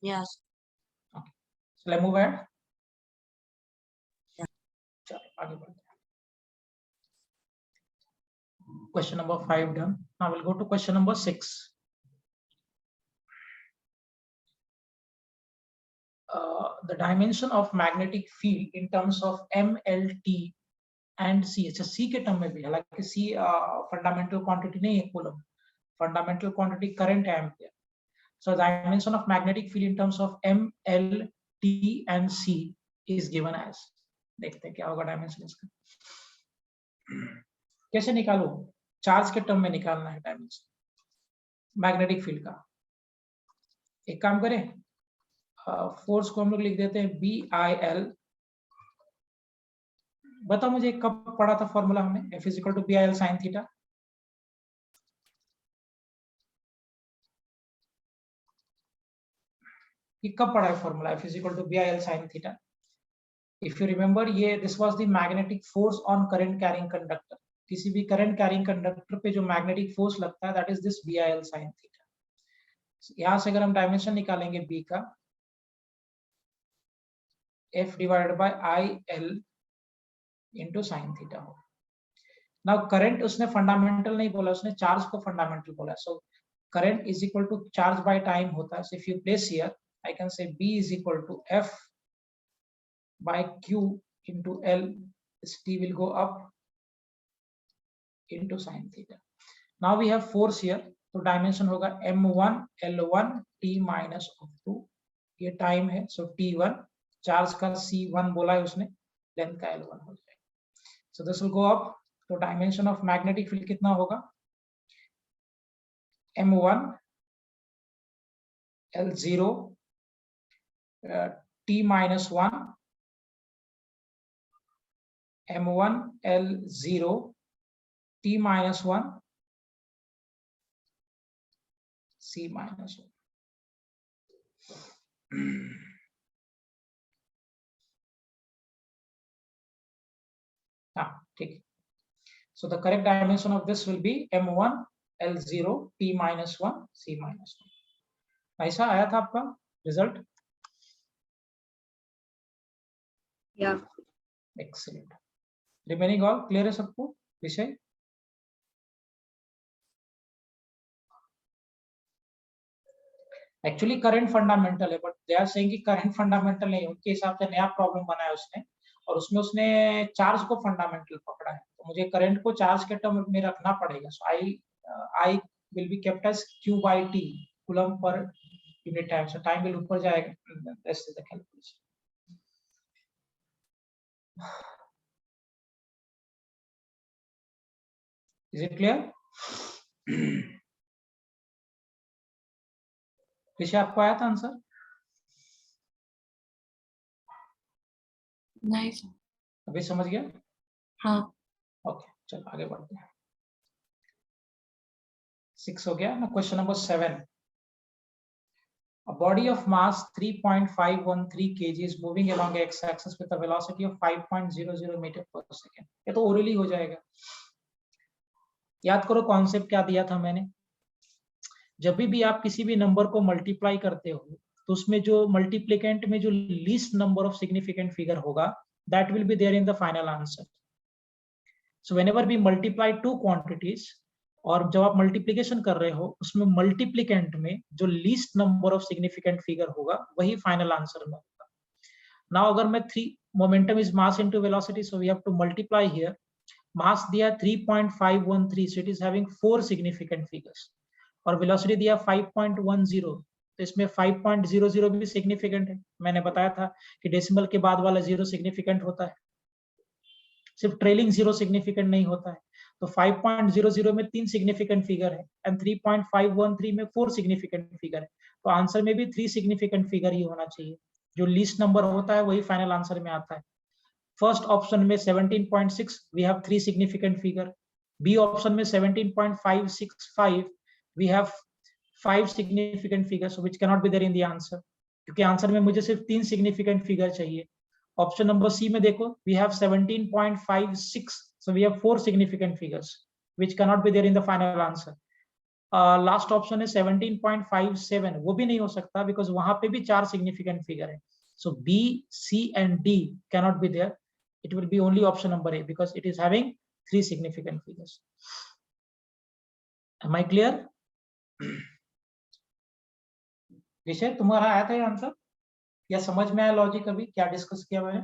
Yes. Shall I move ahead? Yeah. चलो आगे बढ़ते हैं। Question number 5 done. Now we'll go to question number 6. The dimension of magnetic field in terms of MLT and C. अच्छा, C के term में भी, हालांकि C fundamental quantity नहीं है, कूलम फंडामेंटल क्वांटिटी करंट है ampere. So dimension of magnetic field in terms of M, L, T and C is given as, देखते हैं क्या होगा डायमेंशन इसका। कैसे निकालूं, चार्ज के टर्म में निकालना है डायमेंशन मैग्नेटिक फील्ड का। एक काम करें, फोर्स को हम लोग लिख देते हैं BIL। बताओ मुझे कब पढ़ा था फॉर्मूला हमने, F is equal to BIL sine theta. ये कब पढ़ा है formula, F is equal to BIL sine theta? If you remember, ये this was the magnetic force on current carrying conductor. किसी भी करंट कैरिंग कंडक्टर पे जो मैग्नेटिक फोर्स लगता है, that is this BIL sine theta. यहां से अगर हम डायमेंशन निकालेंगे B का, F divided by IL into sine theta हो। नाउ करंट उसने फंडामेंटल नहीं बोला, उसने चार्ज को फंडामेंटल बोला। So current is equal to charge by time होता है। So if you place here, I can say B is equal to F by Q into L. This T will go up into sin theta. Now we have force here, तो dimension होगा M1 L1 T minus of 2। ये time है, सो T1, charge का C1 बोला है उसने, length का L1 हो जाएगा। सो दिस विल गो अप। तो डायमेंशन ऑफ मैग्नेटिक फील्ड कितना होगा, M1 L0 T minus 1 M1 L0 T minus 1 C minus 1। हाँ ठीक। So the correct dimension of this will be M1 L0 T minus 1 C minus 1। ऐसा आया था आपका result? Yeah. Excellent. Remaining all clear है सबको विषय? एक्चुअली करंट फंडामेंटल है, बट दे आर सेइंग कि करंट फंडामेंटल नहीं है, उनके हिसाब से नया प्रॉब्लम बनाया उसने, और उसमें उसने चार्ज को फंडामेंटल पकड़ा है। तो मुझे करंट को चार्ज के टर्म में रखना पड़ेगा। सो आई I will be kept as Q by T, coulomb per unit time. So time will ऊपर जाएगा. This is the calculation. Is it clear? ऋषि आपको आया था आंसर? नहीं सर। अभी समझ गया? हाँ। ओके, चलो आगे बढ़ते हैं. 6 हो गया ना. Question number 7. A body of mass 3.513 kg is moving along x-axis with a velocity of 5.00 meter per second. ये तो ओरली हो जाएगा. याद करो कॉन्सेप्ट क्या दिया था मैंने. जब भी आप किसी भी नंबर को मल्टीप्लाई करते हो तो उसमें जो मल्टीप्लिकेंट में जो least number of significant figure होगा that will be there in the final answer. So whenever we multiply two quantities, और जब आप मल्टीप्लिकेशन कर रहे हो उसमें मल्टीप्लिकेंट में जो least number of significant figure होगा वही फाइनल आंसर में होगा. नाउ अगर मैं 3 momentum is mass into velocity, so we have to multiply here. Mass दिया 3.513, so it is having 4 significant figures, और वेलोसिटी दिया 5.10, तो इसमें 5.00 भी सिग्निफिकेंट है. मैंने बताया था कि डेसिमल के बाद वाला 0 सिग्निफिकेंट होता है, सिर्फ ट्रेलिंग 0 सिग्निफिकेंट नहीं होता है. तो 5.00 में 3 सिग्निफिकेंट फिगर है एंड 3.513 में 4 सिग्निफिकेंट फिगर है. तो आंसर में भी 3 सिग्निफिकेंट फिगर ही होना चाहिए. जो लीस्ट नंबर होता है वही फाइनल आंसर में आता है. फर्स्ट ऑप्शन में 17.6 we have 3 significant figure. B option में 17.565 we have 5 significant figures which cannot be there in the answer, क्योंकि आंसर में मुझे सिर्फ 3 significant figure चाहिए. ऑप्शन नंबर सी में देखो, we have 17.56, so we have 4 significant figures which cannot be there in the final answer. Last option है 17.57, वो भी नहीं हो सकता बिकॉज वहां पे भी 4 significant figure है. So B, C and D cannot be there. It will be only option number A because it is having 3 significant figures. Am I clear? विषय तुम्हारा आया था ये आंसर या समझ में आया लॉजिक अभी क्या डिस्कस किया मैंने?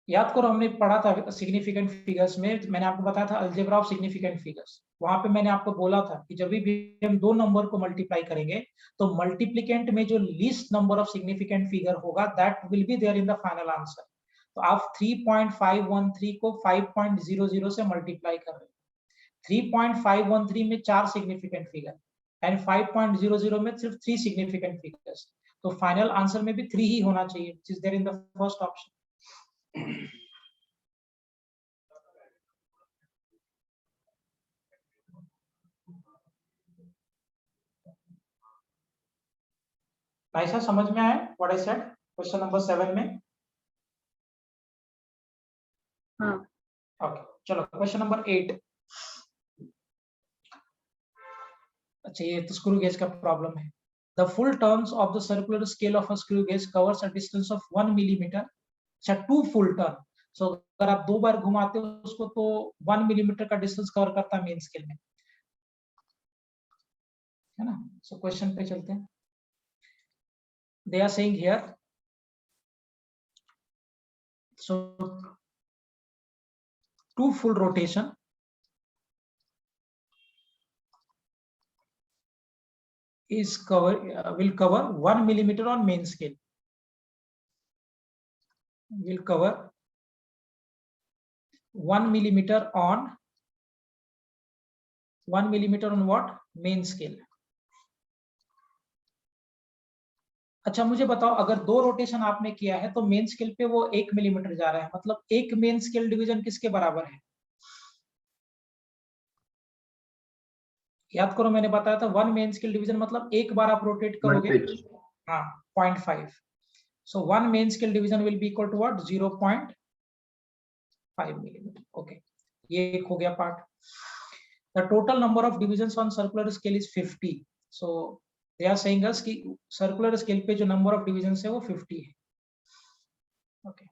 याद करो हमने पढ़ा था सिग्निफिकेंट फिगर्स में, मैंने आपको बताया था अलजेब्रा ऑफ सिग्निफिकेंट फिगर्स. वहां पे मैंने आपको बोला था कि जब भी हम दो नंबर को मल्टीप्लाई करेंगे तो मल्टीप्लिकेंट में जो least number of significant figure होगा that will be there in the final answer. तो आप 3.513 को 5.00 से मल्टीप्लाई कर रहे हो. 3.513 में 4 सिग्निफिकेंट फिगर एंड 5.00 में सिर्फ 3 सिग्निफिकेंट फिगर्स. तो फाइनल आंसर में भी 3 ही होना चाहिए which is there in the first option. ऐसा समझ में आया what I said question number 7 में? हाँ. ओके, चलो क्वेश्चन नंबर 8. अच्छा, ये तो स्क्रू गेज का प्रॉब्लम है. The full turns of the circular scale of a screw gauge covers a distance of 1 millimetre. अच्छा, 2 फुल टर्न. सो अगर आप 2 बार घुमाते हो उसको तो 1 मिलीमीटर का डिस्टेंस कवर करता है मेन स्केल में, है ना? सो क्वेश्चन पे चलते हैं. They are saying here, so 2 full rotation is will cover 1 millimeter on main scale. Will cover 1 millimeter on what? Main scale. अच्छा, मुझे बताओ अगर 2 रोटेशन आपने किया है तो मेन स्केल पे वो 1 मिलीमीटर जा रहा है, मतलब एक मेन स्केल डिवीजन किसके बराबर है? याद करो मैंने बताया था 1 मेन स्केल डिवीजन मतलब एक बार आप रोटेट करोगे. हाँ, 0.5. So 1 main scale division will be equal to what? 0.5 millimetre. Okay, ये एक हो गया part. The total number of divisions on circular scale is 50. So they are saying us कि सर्कुलर स्केल पे जो नंबर ऑफ डिविजन्स है वो 50 है. ओके,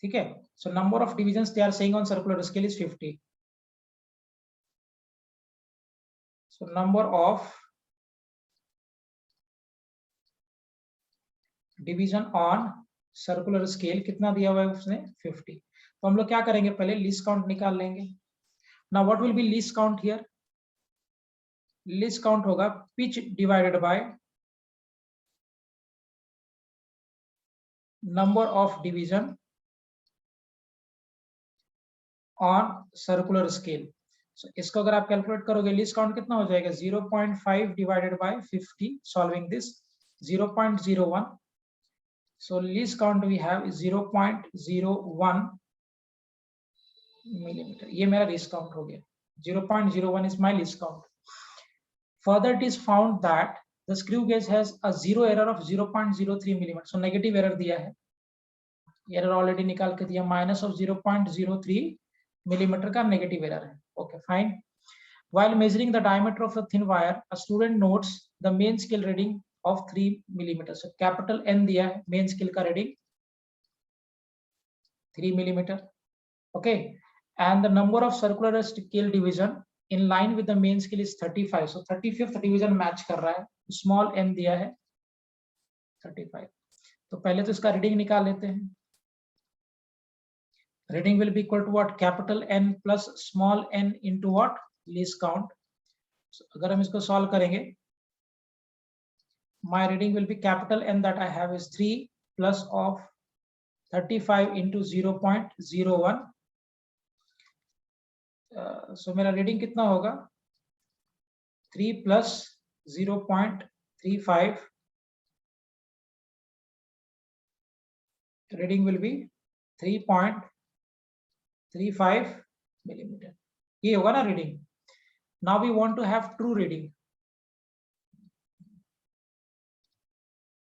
ठीक है. So number of divisions they are saying on circular scale is 50. So number of division on circular scale कितना दिया हुआ है उसने 50। तो हम लोग क्या करेंगे, पहले लीस्ट काउंट निकाल लेंगे। Now what will be least count here? Least count होगा pitch divided by number of division on circular scale. इसको अगर आप कैलकुलेट करोगे लीस्ट काउंट कितना हो जाएगा, 0.5 divided by 50, solving this 0.01। so least count we have is 0.01 millimeter. ये मेरा least count हो गया, 0.01 is my least count. Further, it is found that the screw gauge has a zero error of 0.03 millimeter. So negative error दिया है, error already निकाल के दिया, minus of 0.03 millimeter का negative error है. Okay, fine. While measuring the diameter of a thin wire, a student notes the main scale reading of 3 millimeter. So capital N दिया है, main scale का reading 3 millimeter. Okay, and the number of circular scale division in line with the main scale is 35. So 35th division match कर रहा है, small n दिया है 35. तो पहले तो इसका रीडिंग निकाल लेते हैं। Reading will be equal to what? Capital N plus small n into what? Least count. So अगर हम इसको सॉल्व करेंगे, my reading will be capital N that I have is 3 plus of 35 into 0.01. So मेरा reading कितना होगा, 3 plus 0.35, reading will be 3.35 millimeter. ये होगा ना reading. Now we want to have true reading.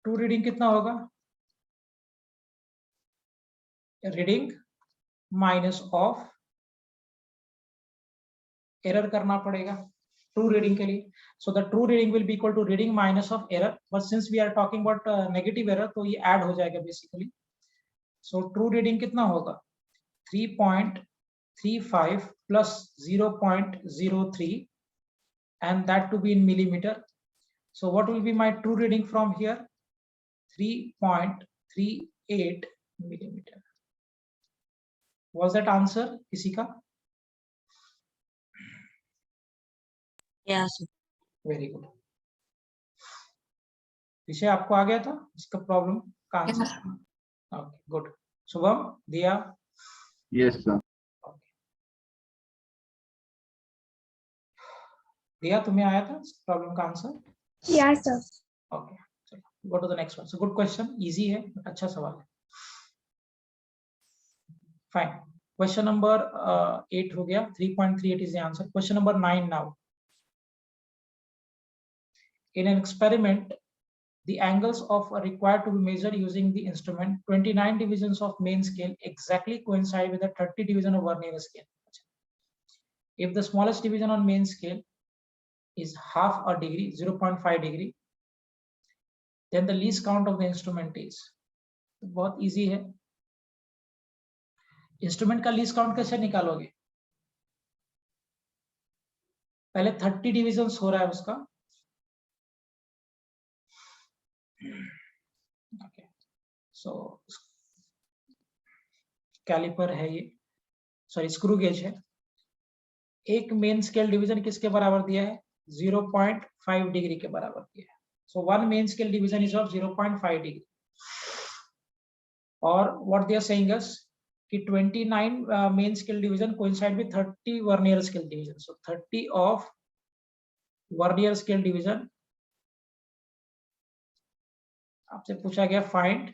True reading कितना होगा, reading minus of error करना पड़ेगा ट्रू रीडिंग के लिए। So the true reading will be equal to reading minus of error, but since we are talking about negative error तो ये add हो जाएगा बेसिकली। सो ट्रू रीडिंग कितना होगा, 3.35 plus 0.03 and that to be in millimeter. So what will be my true reading from here, 3.38 millimeter. Was that answer किसी का? Yes, sir. Very good. विषय आपको आ गया था इसका प्रॉब्लम का आंसर? Okay good. शुभम, दिया? Yes, sir. दिया, तुम्हें आया था प्रॉब्लम का आंसर? Yes, sir. ओके, चलो go to the next one. So good question, easy है, अच्छा सवाल है। फाइन, क्वेश्चन नंबर 8 हो गया, 3.38 is the answer. Question number 9 now. In an experiment, the angles of are required to be measured using the instrument. 29 divisions of main scale exactly coincide with the 30 division of vernier scale. If the smallest division on main scale is half a degree, 0.5 degree, then the least count of the instrument is. बहुत easy है। Instrument का least count कैसे निकालोगे, पहले 30 divisions हो रहा है उसका। ओके, सो कैलिपर है ये, सॉरी स्क्रू गेज है। एक मेन स्केल डिवीजन किसके बराबर दिया है, 0.5 डिग्री के बराबर दिया है। So one main scale division is of 0.5 degree. और what they are saying us कि 29 main scale division coincide with 30 vernier scale division. So 30 of vernier scale division. आपसे पूछा गया फाइंड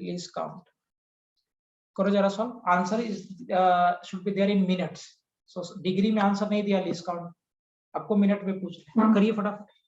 लीस्ट काउंट, करो जरा solve. Answer is should be there in minutes. So degree में answer नहीं दिया least count, आपको मिनट में पूछ रहे हैं, करिए फटाफट।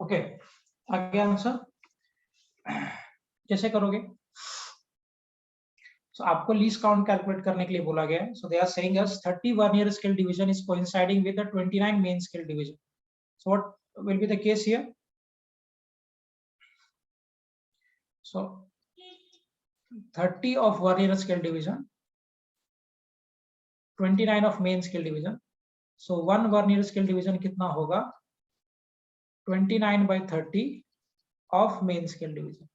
ओके, आगे आंसर कैसे करोगे? So आपको लीस्ट काउंट कैलकुलेट करने के लिए बोला गया है. So they are saying us 30 1-year scale division is coinciding with the 29 main scale division. So what will be the case here? So 30 of 1-year scale division, 29 of main scale division. So 1 1-year scale division कितना होगा? 29 by 30 of main scale division.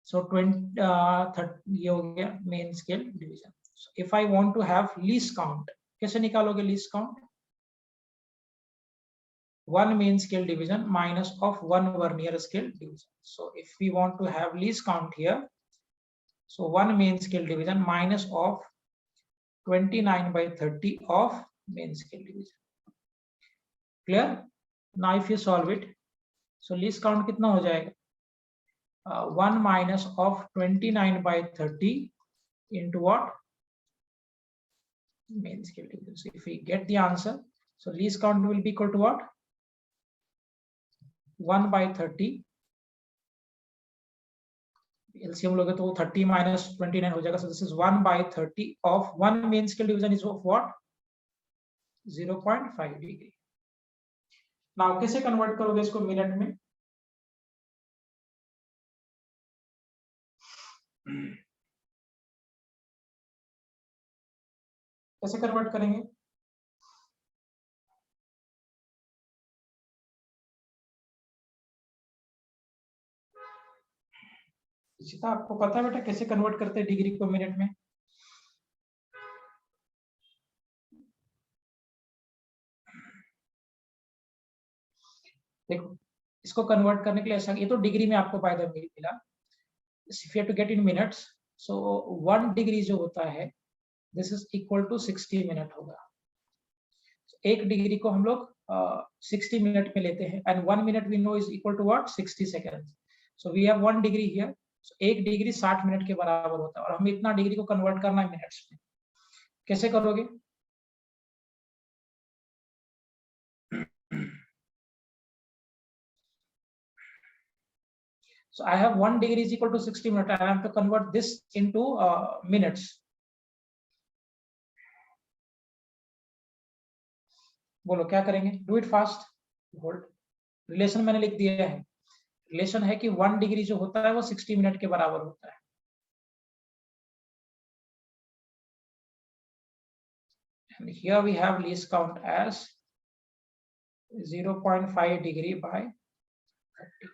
So 30 ये हो गया main scale division. So if I want to have least count, कैसे निकालोगे least count? 1 main scale division minus of 1 vernier scale division. So if we want to have least count here, so 1 main scale division minus of 29 by 30 of main scale division. Clear? Now if you solve it, so least count कितना हो जाएगा? 1 minus of 29 by 30 into what? Main scale division. So if we get the answer, so least count will be equal to what? 1 by 30. LCM लोगे तो 30 minus 29 हो जाएगा. So this is 1 by 30 of 1 main scale division is of what? 0.5 degree. Now कैसे convert करोगे इसको minute में? कैसे convert करेंगे? इशिता आपको पता है बेटा कैसे कन्वर्ट करते हैं डिग्री को मिनट में? देखो इसको कन्वर्ट करने के लिए ऐसा, ये तो डिग्री में आपको फायदा मिला. If you have to get in minutes, so 1 degree जो होता है this is equal to 60 minute होगा. So, 1 डिग्री को हम लोग 60 मिनट में लेते हैं and 1 minute we know is equal to what? 60 seconds. So we have 1 degree here. So 1 degree 60 minute के बराबर होता है और हमें इतना डिग्री को कन्वर्ट करना है मिनट्स में. कैसे करोगे? So I have 1 degree is equal to 60 minutes. I have to convert this into minutes. बोलो क्या करेंगे? Do it fast. Hold. Relation मैंने लिख दिया है. रिलेशन है कि 1 डिग्री जो होता है वो 60 मिनट के बराबर होता है. And here we have least count as 0.5 degree by 30.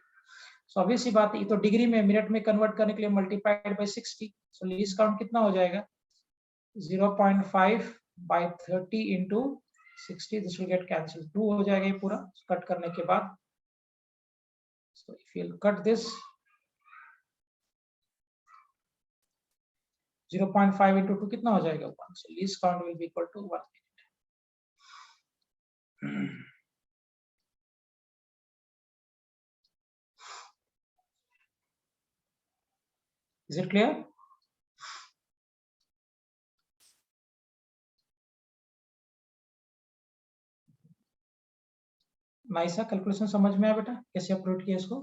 So obvious सी बात है, ये तो डिग्री में मिनट में कन्वर्ट करने के लिए multiplied by 60. So least count कितना हो जाएगा? 0.5 by 30 into 60. This will get cancel. 2 हो जाएगा ये पूरा कट करने के बाद. So if you'll cut this 0.5 into 2 कितना हो जाएगा? 1. So least count will be equal to 1 minute. Is it clear? Naisa calculation समझ में आया बेटा कैसे अपलोड किया इसको?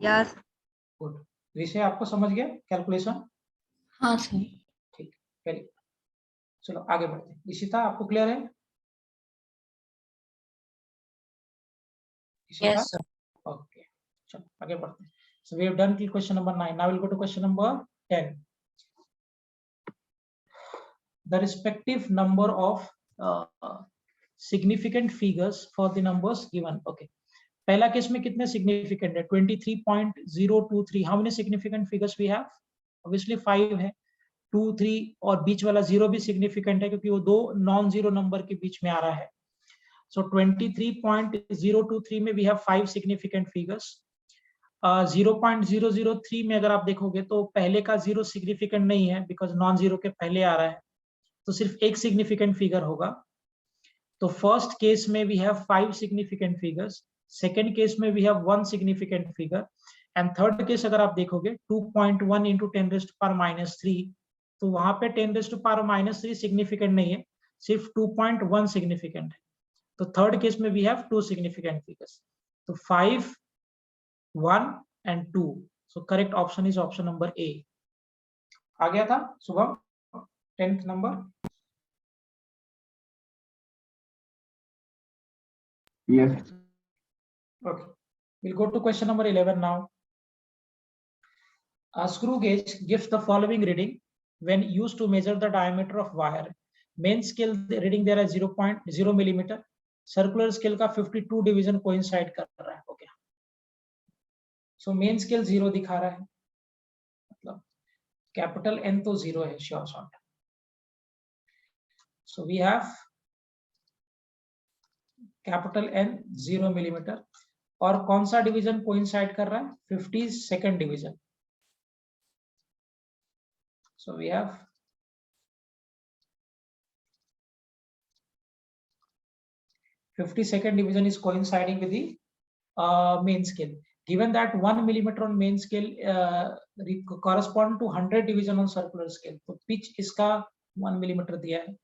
Yes. गुड. विषय आपको समझ गया कैलकुलेशन? हाँ सर. ठीक, वेरी गुड. चलो आगे बढ़ते हैं. इशिता आपको क्लियर है? Yes sir. ओके, चलो आगे बढ़ते हैं. So we have done till question number 9. Now we'll go to question number 10. The respective number of significant figures for the numbers given. Okay. पहला केस में कितने significant है? 23.023. How many significant figures we have? Obviously 5 है. 2, 3 और बीच वाला 0 भी significant है क्योंकि वो दो नॉन जीरो नंबर के बीच में आ रहा है. So 23.023 में we have 5 significant figures. 0.003 में अगर आप देखोगे तो पहले का 0 significant नहीं है because नॉन जीरो के पहले आ रहा है, तो सिर्फ एक significant figure होगा. तो फर्स्ट केस में we have 5 significant figures. Second case में we have 1 significant figure. And third case अगर आप देखोगे 2.1 into 10⁻³ तो वहां पे 10⁻³ significant नहीं है, सिर्फ 2.1 significant है. तो थर्ड केस में we have two significant figures, तो 5, 1 and 2. So correct option is option number A. आ गया था Shubham 10th number? Yes. Okay, we'll go to question number 11 now. A screw gauge gives the following reading when used to measure the diameter of wire. Main scale reading there is 0.0 millimeter. Circular scale का 52 division coincide कर रहा है. Okay, so main scale 0 दिखा रहा है, मतलब capital N तो 0 है sure shot. So we have capital N 0 millimetre. और कौन सा डिवीजन कोइंसाइड कर रहा है? 52nd division. So we have 52nd division is coinciding with the main scale. Given that 1 millimeter on main scale correspond to 100 division on circular scale, तो pitch इसका 1 millimeter दिया है.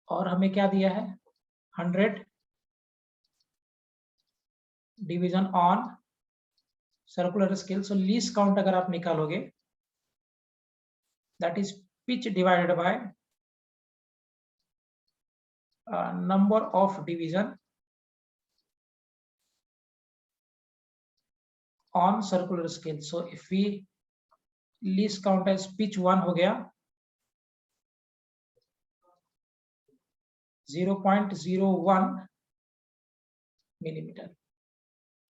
और हमें क्या दिया है? 100 division on circular scale. So least count अगर आप निकालोगे, that is pitch divided by number of division on circular scale. So if we least count as pitch 1 हो गया 0.01 मिलीमीटर.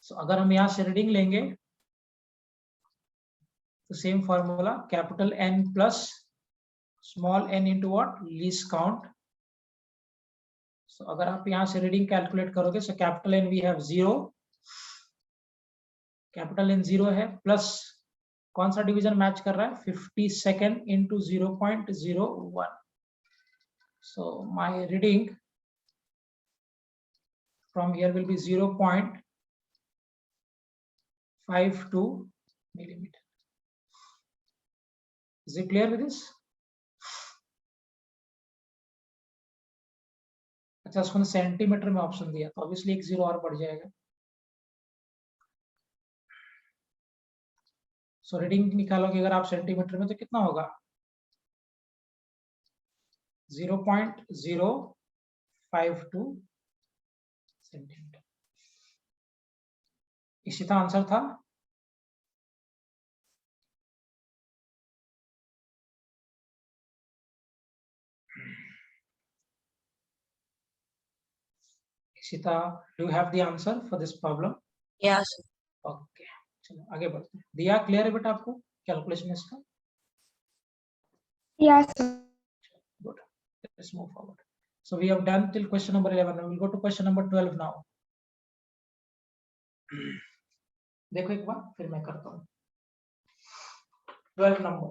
So अगर हम यहाँ से रीडिंग लेंगे तो same formula, capital N plus small n into what? Least count. So अगर आप यहाँ से रीडिंग कैलकुलेट करोगे, so capital N we have 0, capital N 0 है, प्लस कौन सा डिवीजन मैच कर रहा है? 52nd into 0.01. So my reading from here will be 0.52 millimeter. Is it clear with this? अच्छा, उसको सेंटीमीटर में ऑप्शन दिया तो ऑब्वियसली एक 0 और बढ़ जाएगा. सो रीडिंग निकालोगे अगर आप सेंटीमीटर में तो कितना होगा? 0.052 सेंटीमीटर. इसी का आंसर था. Ishita, do you have the answer for this problem? Yeah, sir. Okay, चलो आगे बढ़ते हैं. दिया क्लियर है बेटा आपको कैलकुलेशन इसका? Yes, sir. Good. Let's move forward. So we have done till question number 11. Now we'll go to question number 12 now. देखो एक बार फिर मैं करता हूँ. 12 number.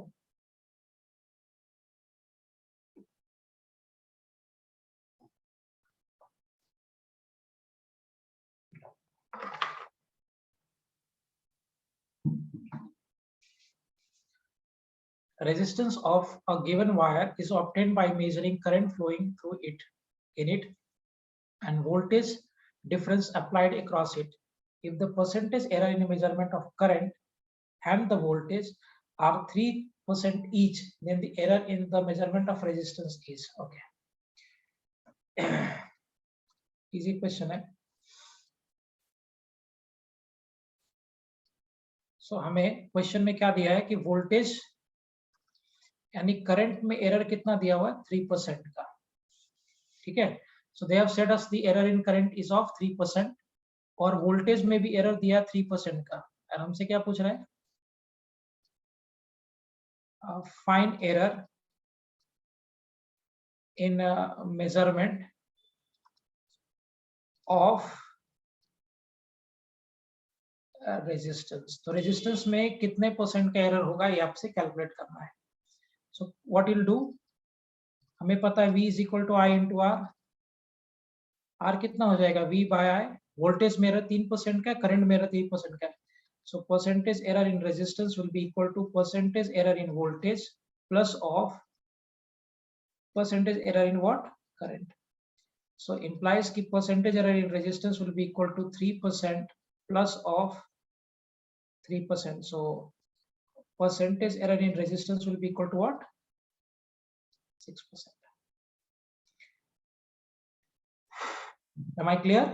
Resistance of a given wire is obtained by measuring current flowing through it in it and voltage difference applied across it. If the percentage error in the measurement of current and the voltage are 3% each, then the error in the measurement of resistance is okay. Easy question है. So हमें question में क्या दिया है कि voltage यानी current में error कितना दिया हुआ है? 3% का. ठीक है. So they have said us the error in current is of 3% और वोल्टेज में भी एरर दिया 3% का. और हमसे क्या पूछ रहा है? Find error in measurement of resistance. तो रेजिस्टेंस में कितने परसेंट का एरर होगा ये आपसे कैलकुलेट करना है. So what you'll do, हमें पता है V is equal to I into R. R कितना हो जाएगा? V by I. वोल्टेज मेरा 3% का है, करंट मेरा 3% का है. So percentage error in resistance will be equal to percentage error in voltage plus of percentage error in what? Current. So implies ki percentage error in resistance will be equal to 3% plus of 3%. So percentage error in resistance will be equal to what? 6%. Am I clear?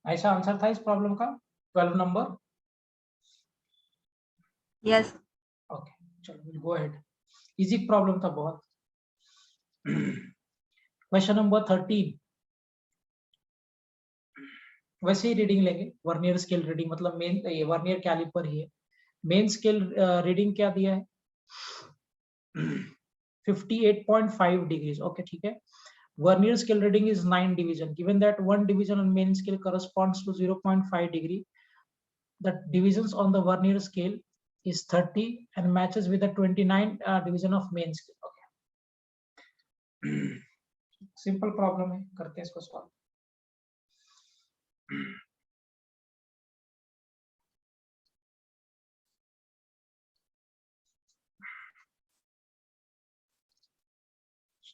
ऐसा answer था इस problem का 12 number. Yes. Okay चलो will go ahead. Easy problem था बहुत. Question number 13. वैसे ही reading लेंगे, vernier scale reading, मतलब मेन ये वर्नियर कैलिपर ही है. मेन स्केल रीडिंग क्या दिया है? 58.5 डिग्रीज. ओके ठीक है. Vernier scale reading is 9 division. Given that one division on main scale corresponds to 0.5 degree, the divisions on the vernier scale is 30 and matches with the 29 division of main scale. Okay. Simple problem है, करते हैं इसको solve.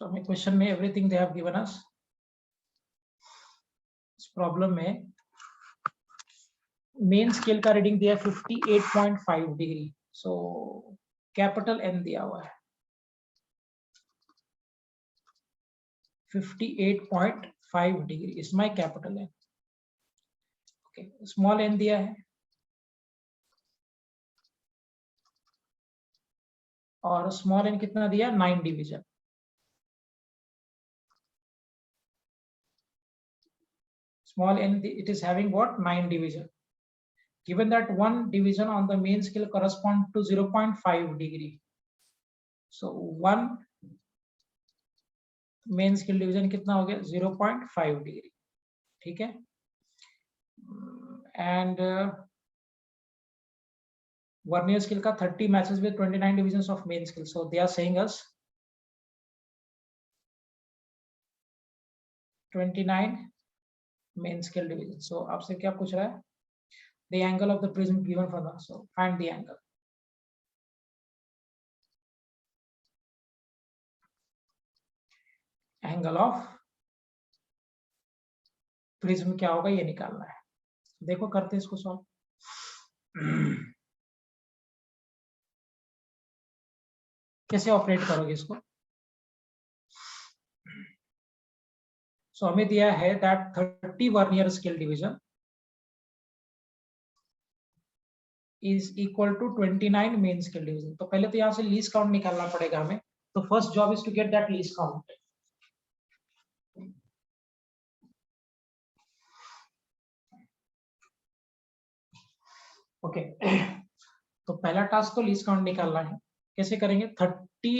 So my question में everything they have given us. इस problem में main scale का reading दिया 58.5 degree. So capital N दिया हुआ है 58.5 degree is my capital N. Okay small n दिया है और स्मॉल एन कितना दिया? 9 division. Small n it is having what? 9 division. Given that one division on the main scale correspond to 0.5 degree, so one main scale division कितना हो गया? 0.5 degree. ठीक है. And vernier scale का 30 matches with 29 divisions of main scale. So they are saying us 29 main scale division. So आपसे क्या पूछ रहा है? The angle of the prism given for the, so find the angle. Angle of prism क्या होगा ये निकालना है. देखो करते हैं इसको सॉल्व. कैसे ऑपरेट करोगे इसको? सो हमें दिया है that 30 vernier scale division is equal to 29 main scale division. तो पहले तो यहाँ से लीस्ट काउंट निकालना पड़ेगा हमें. तो first job is to get that least count. Okay तो पहला टास्क तो लीस्ट काउंट निकालना है. कैसे करेंगे? 30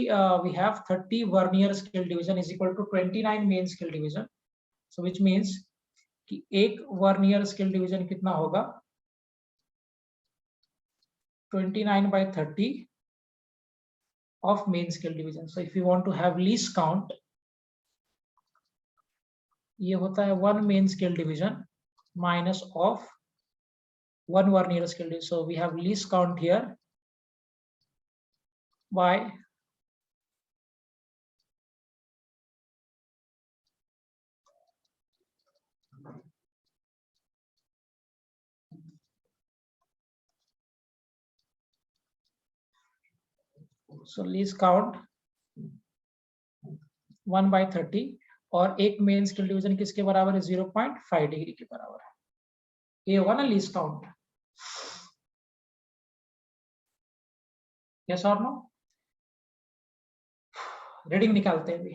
we have 30 vernier scale division is equal to 29 main scale division. So which means कि एक वर्नियर स्केल डिवीजन कितना होगा? 29 by 30 of main scale division. So if you want to have least count, ये होता है 1 main scale division minus of 1 vernier scale division. So we have least count here by so least count 1 by 30 और एक main scale division किसके बराबर है? 0.5 degree के बराबर है. ये होगा ना लीस्ट काउंट. यस और नो? रीडिंग निकालते हैं अभी.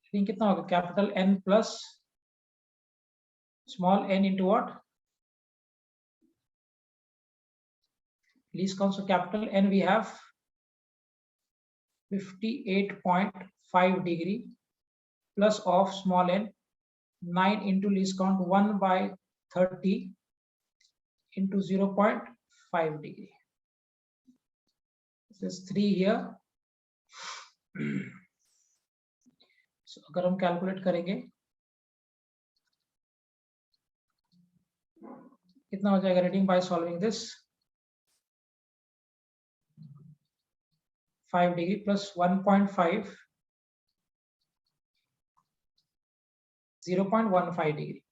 रीडिंग कितना होगा? Capital N plus small n into what? least count. So capital N we have 58.5 degree plus of small n 9 into least count 1 by 30 into 0.5 degree. This is 3 here. So अगर हम calculate करेंगे कितना हो जाएगा reading by solving this 5 degree plus 1.5 0.15 degree,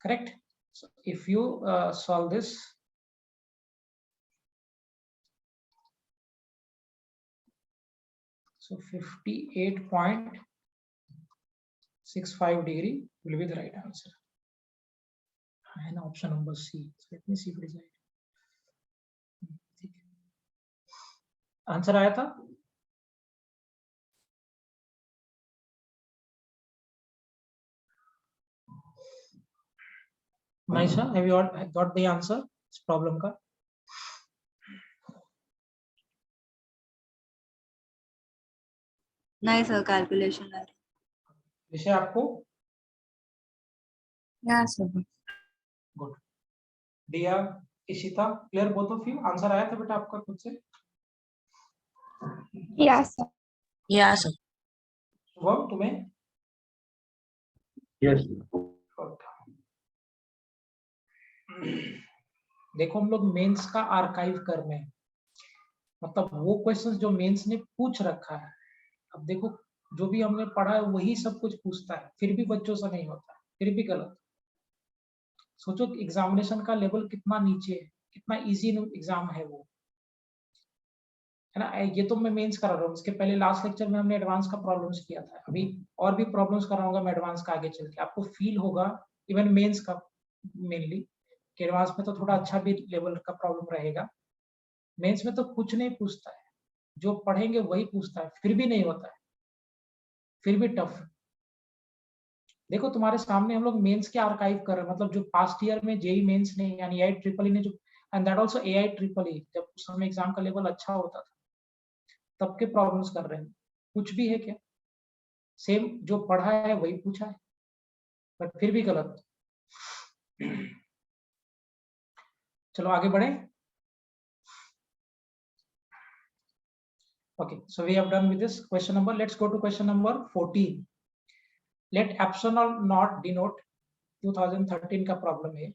correct? So if you solve this, so 58.65 degree will be the right answer. And option number C. So let me see if it is right. Answer आया था? Maisha, have you got the answer इस problem का? नहीं sir, calculation है। विषय आपको? Yeah, sir. Good. Dia, Ishita, clear both of you? Answer आया था बेटा आपका खुद से? Yes, sir. Yeah, sir. Shubham तुम्हें? Yes. देखो हम लोग मेंस का आर्काइव कर रहे हैं, मतलब वो क्वेश्चंस जो मेंस ने पूछ रखा है। अब देखो जो भी हमने पढ़ा है वही सब कुछ पूछता है, फिर भी बच्चों से नहीं होता, फिर भी गलत। सोचो एग्जामिनेशन का लेवल कितना नीचे है, कितना इजी एग्जाम है वो, है ना। ये तो मैं मेंस करा रहा हूँ, इसके पहले लास्ट लेक्चर में हमने एडवांस का प्रॉब्लम्स किया था, अभी और भी प्रॉब्लम्स कराऊंगा मैं एडवांस का आगे चल के, आपको फील होगा इवन मेंस का मेनली कि एडवांस में तो थोड़ा अच्छा भी लेवल का प्रॉब्लम रहेगा। मेंस में तो कुछ नहीं पूछता है, जो पढ़ेंगे वही पूछता है, फिर भी नहीं होता है, फिर भी टफ। देखो तुम्हारे सामने हम लोग मेंस के आर्काइव कर रहे हैं, मतलब जो पास्ट ईयर में जेई मेंस ने यानी एआई ट्रिपल ई ने जो, and that also AI triple E, जब उस समय एग्जाम का लेवल अच्छा होता था तब के प्रॉब्लम्स कर रहे हैं। कुछ भी है क्या? सेम जो पढ़ा है वही पूछा है, बट फिर भी गलत। चलो आगे बढ़े। Okay, so we have done with this question number. Let's go to question number 14. Let epsilon naught denote 2013 का प्रॉब्लम है।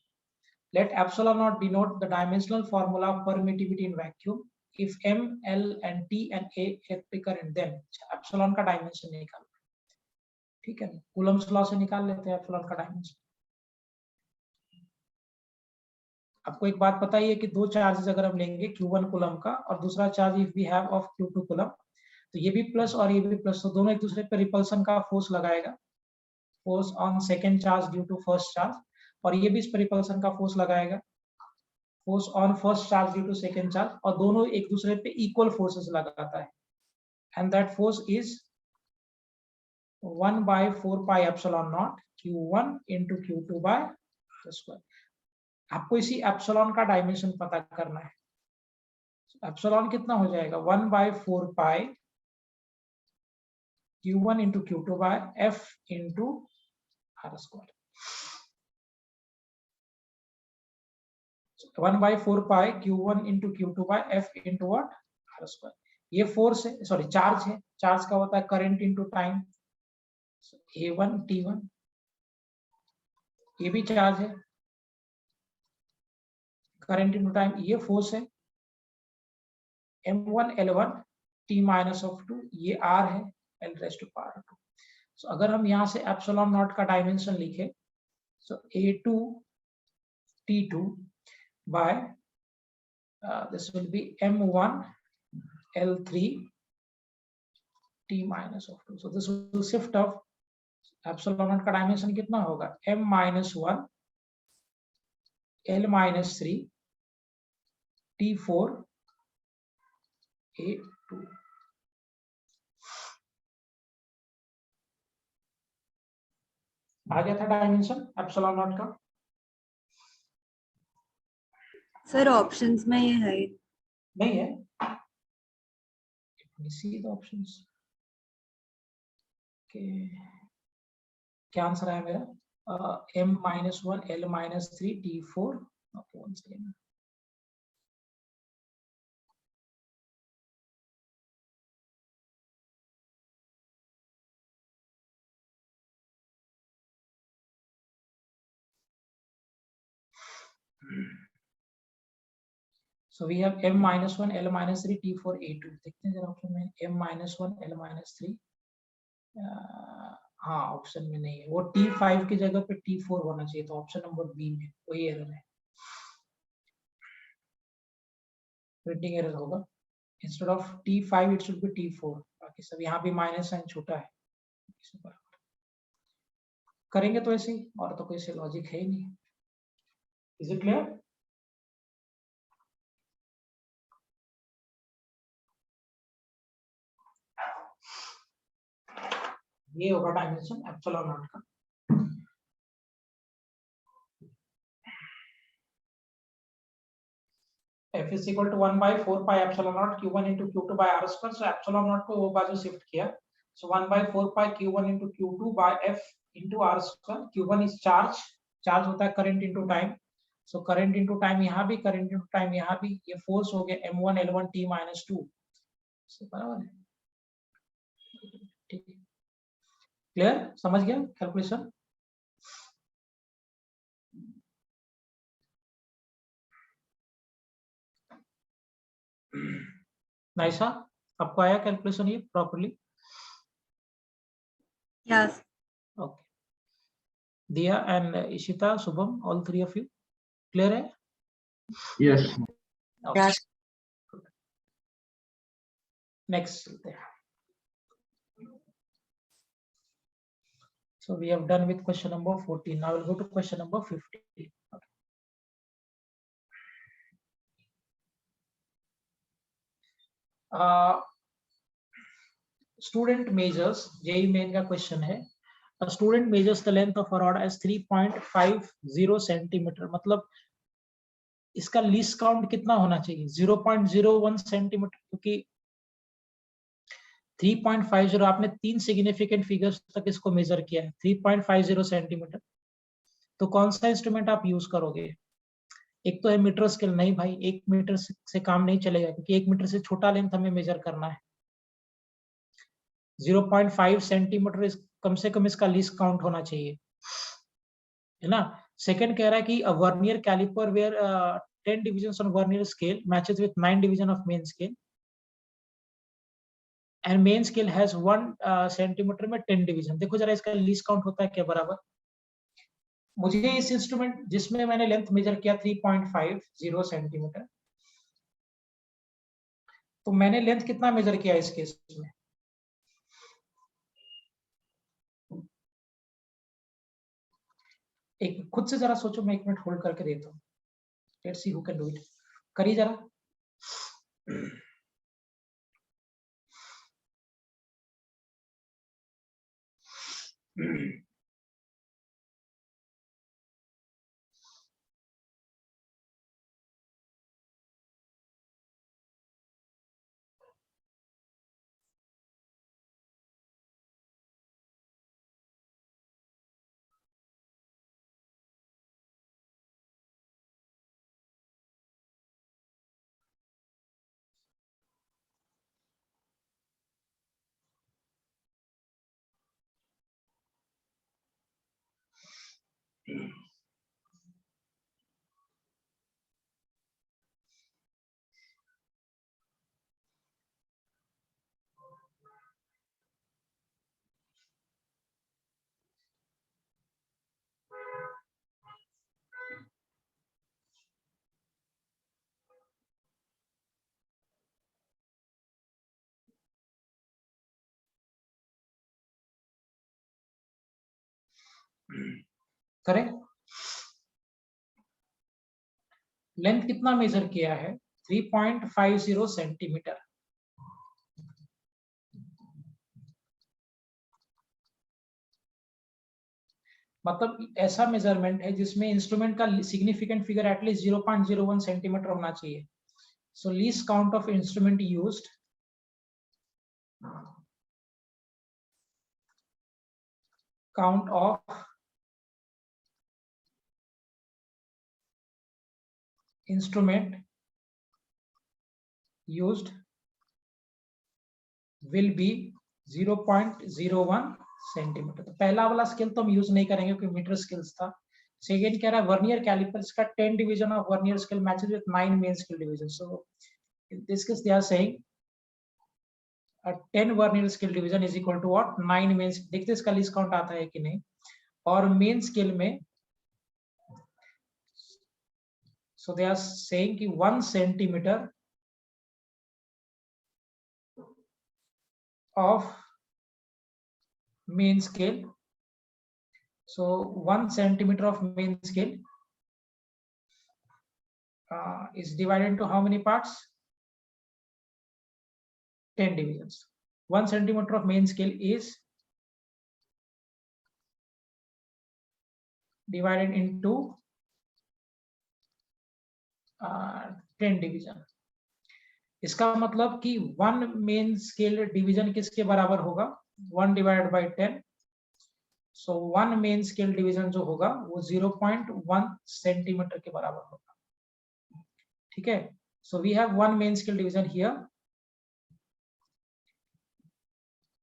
Let epsilon naught denote the dimensional formula of permittivity in vacuum if m, l and t and a electric current, then epsilon का dimension निकाल, ठीक है, Coulomb's law से निकाल लेते हैं एप्सिलॉन का डायमेंशन। आपको एक बात पता ही है कि दो चार्जेस अगर हम लेंगे Q1 कूलम का और दूसरा charge if we have of Q2 coulomb, तो ये भी प्लस और ये भी प्लस, तो दोनों एक दूसरे पे रिपल्सन का फोर्स लगाएगा, force on second charge due to first charge, और ये भी इस पर रिपल्सन का फोर्स लगाएगा, force on first charge due to second charge, और दोनों एक दूसरे पे इक्वल फोर्सेस लगाता है, and that force is 1/4 pi epsilon naught Q1 into Q2 by the square। आपको इसी एप्सिलॉन का डायमेंशन पता करना है। एप्सिलॉन कितना हो जाएगा 1/4 पाई Q1 into Q2 by F into R square। 1/4 pi Q1 into Q2 by F into what? R square। ये फोर्स है, सॉरी चार्ज है, चार्ज का होता है current into time, A1 T1, ये भी चार्ज है, करंट इंटू टाइम, ये फोर्स है M1 L1 T minus of 2, ये R है L रेज़ टू पावर 2। सो अगर हम यहाँ से एप्सिलॉन नॉट का डायमेंशन लिखे, सो A2 T2 by this will be M1 L3 T minus of 2। so this will shift of epsilon not का dimension कितना होगा M-1 L-3 T4 A2। आ गया था डायमेंशन एप्सिलॉन नॉट का? सर ऑप्शंस में ये है नहीं है? Let me see the options। क्या आंसर है मेरा? M-1 L-3 T4। okay, one second। So we have m minus 1 l minus 3 t4 a2. देखते हैं जरा ऑप्शन में m minus 1 l minus 3 हाँ ऑप्शन में नहीं है, वो t5 की जगह पे t4 होना चाहिए, तो ऑप्शन नंबर बी में वही एरर है, प्रिंटिंग एरर होगा, instead of t5 it should be t4, बाकी सब यहाँ भी माइनस साइन छोटा है, करेंगे तो ऐसे ही, और तो कोई से लॉजिक है ही नहीं। Is it clear? ये होगा डायमेंशन एप्सिलॉन नॉट का। F is equal to 1 by 4 pi epsilon naught q1 into q2 by r square, so epsilon naught को वो बाजू शिफ्ट किया, so 1 by 4 pi q1 into q2 by f into r square, q1 is charge, charge होता है current into time, so current into time यहाँ भी, current into time यहाँ भी, ये फोर्स हो गया m1 l1 t minus 2, बराबर है, ठीक है, क्लियर, समझ गया कैलकुलेशन? नाइसा, आपको आया कैलकुलेशन ये प्रॉपर्ली? Yes. ओके, दिया and Ishita, Shubham, all three of you clear है? Yes. Okay. Yes. Next चलते हैं। So we have done with question number 14. Now we'll go to question number 15. Okay. Student measures, JEE main का question है, a student measures the length of a rod as 3.50 centimeter, मतलब इसका least count कितना होना चाहिए? 0.01 centimetre, क्योंकि 3.50 आपने 3 significant figures तक इसको मेजर किया है, 3.50 सेंटीमीटर, तो कौन सा इंस्ट्रूमेंट आप यूज करोगे? एक तो है मीटर स्केल, नहीं भाई 1 मीटर से काम नहीं चलेगा, क्योंकि 1 मीटर से छोटा लेंथ हमें मेजर करना है, 0.5 सेंटीमीटर कम से कम इसका लीस्ट काउंट होना चाहिए, है ना। सेकंड कह रहा है कि vernier caliper where 10 divisions on vernier scale matches with 9 division of main scale, and main scale has 1 centimetre में 10 डिवीजन। देखो जरा इसका लीस्ट काउंट होता है क्या बराबर? मुझे इस इंस्ट्रूमेंट जिसमें मैंने लेंथ मेजर किया 3.50 सेंटीमीटर, तो मैंने लेंथ कितना मेजर किया इस केस में? एक खुद से जरा सोचो, मैं 1 मिनट होल्ड करके देता हूँ, let's see who can do it, करिए जरा। करें, लेंथ कितना मेजर किया है? 3.50 सेंटीमीटर, मतलब ऐसा मेजरमेंट है जिसमें इंस्ट्रूमेंट का सिग्निफिकेंट फिगर एटलीस्ट 0.01 सेंटीमीटर होना चाहिए। So least count of instrument used, count of instrument used will be 0.01 centimetre. तो पहला वाला स्केल तो हम यूज नहीं करेंगे क्योंकि मीटर स्केल्स था, सेकेंड कह रहा है वर्नियर कैलिपर्स का 10 division of vernier scale matches with 9 main scale division. So in this case they are saying 10 vernier scale division is equal to what 9 main. देखते इसका लीस्ट काउंट आता है कि नहीं. और मेन स्केल में so they are saying कि 1 centimeter of main scale. So 1 centimeter of main scale is divided into how many parts? 10 divisions. 1 centimeter of main scale is divided into 10 division. इसका मतलब कि 1 मेन स्केल डिवीजन किसके बराबर होगा? 1 divided by 10. So 1 main scale division जो होगा वो 0.1 centimetre के बराबर होगा. ठीक है. So we have 1 main scale division here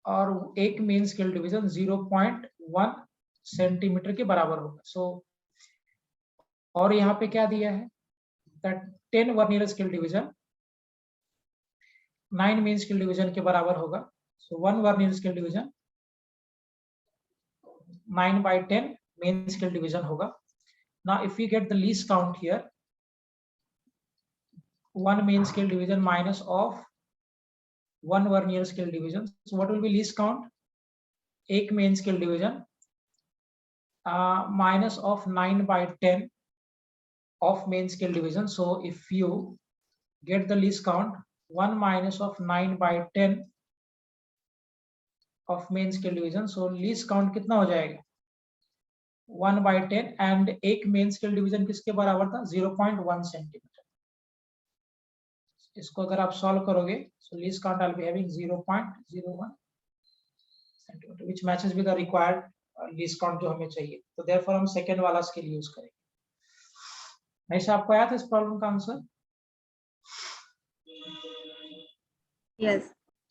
और एक मेन स्केल डिवीजन 0.1 सेंटीमीटर के बराबर होगा. सो और यहाँ पे क्या दिया है? that 10 vernier scale division 9 main scale division के बराबर होगा. सो 1 vernier scale division 9 by 10 main scale division होगा. Now if we get the least count here, 1 main scale division minus of 1 vernier scale division. So what will be least count? एक main scale division minus of 9 by 10 of main scale division. So if you get the least count, 1 minus of 9 by 10 of main scale division. So least count कितना हो जाएगा? 1 by 10 and एक main scale division किसके बराबर था? 0.1 centimetre. इसको अगर आप सॉल्व करोगे, so least count I'll be having 0.01 centimetre, which matches with the required least count जो हमें चाहिए. तो therefore हम सेकेंड वाला स्केल यूज करेंगे. ऐसा आपको आया था इस प्रॉब्लम का answer? Yes.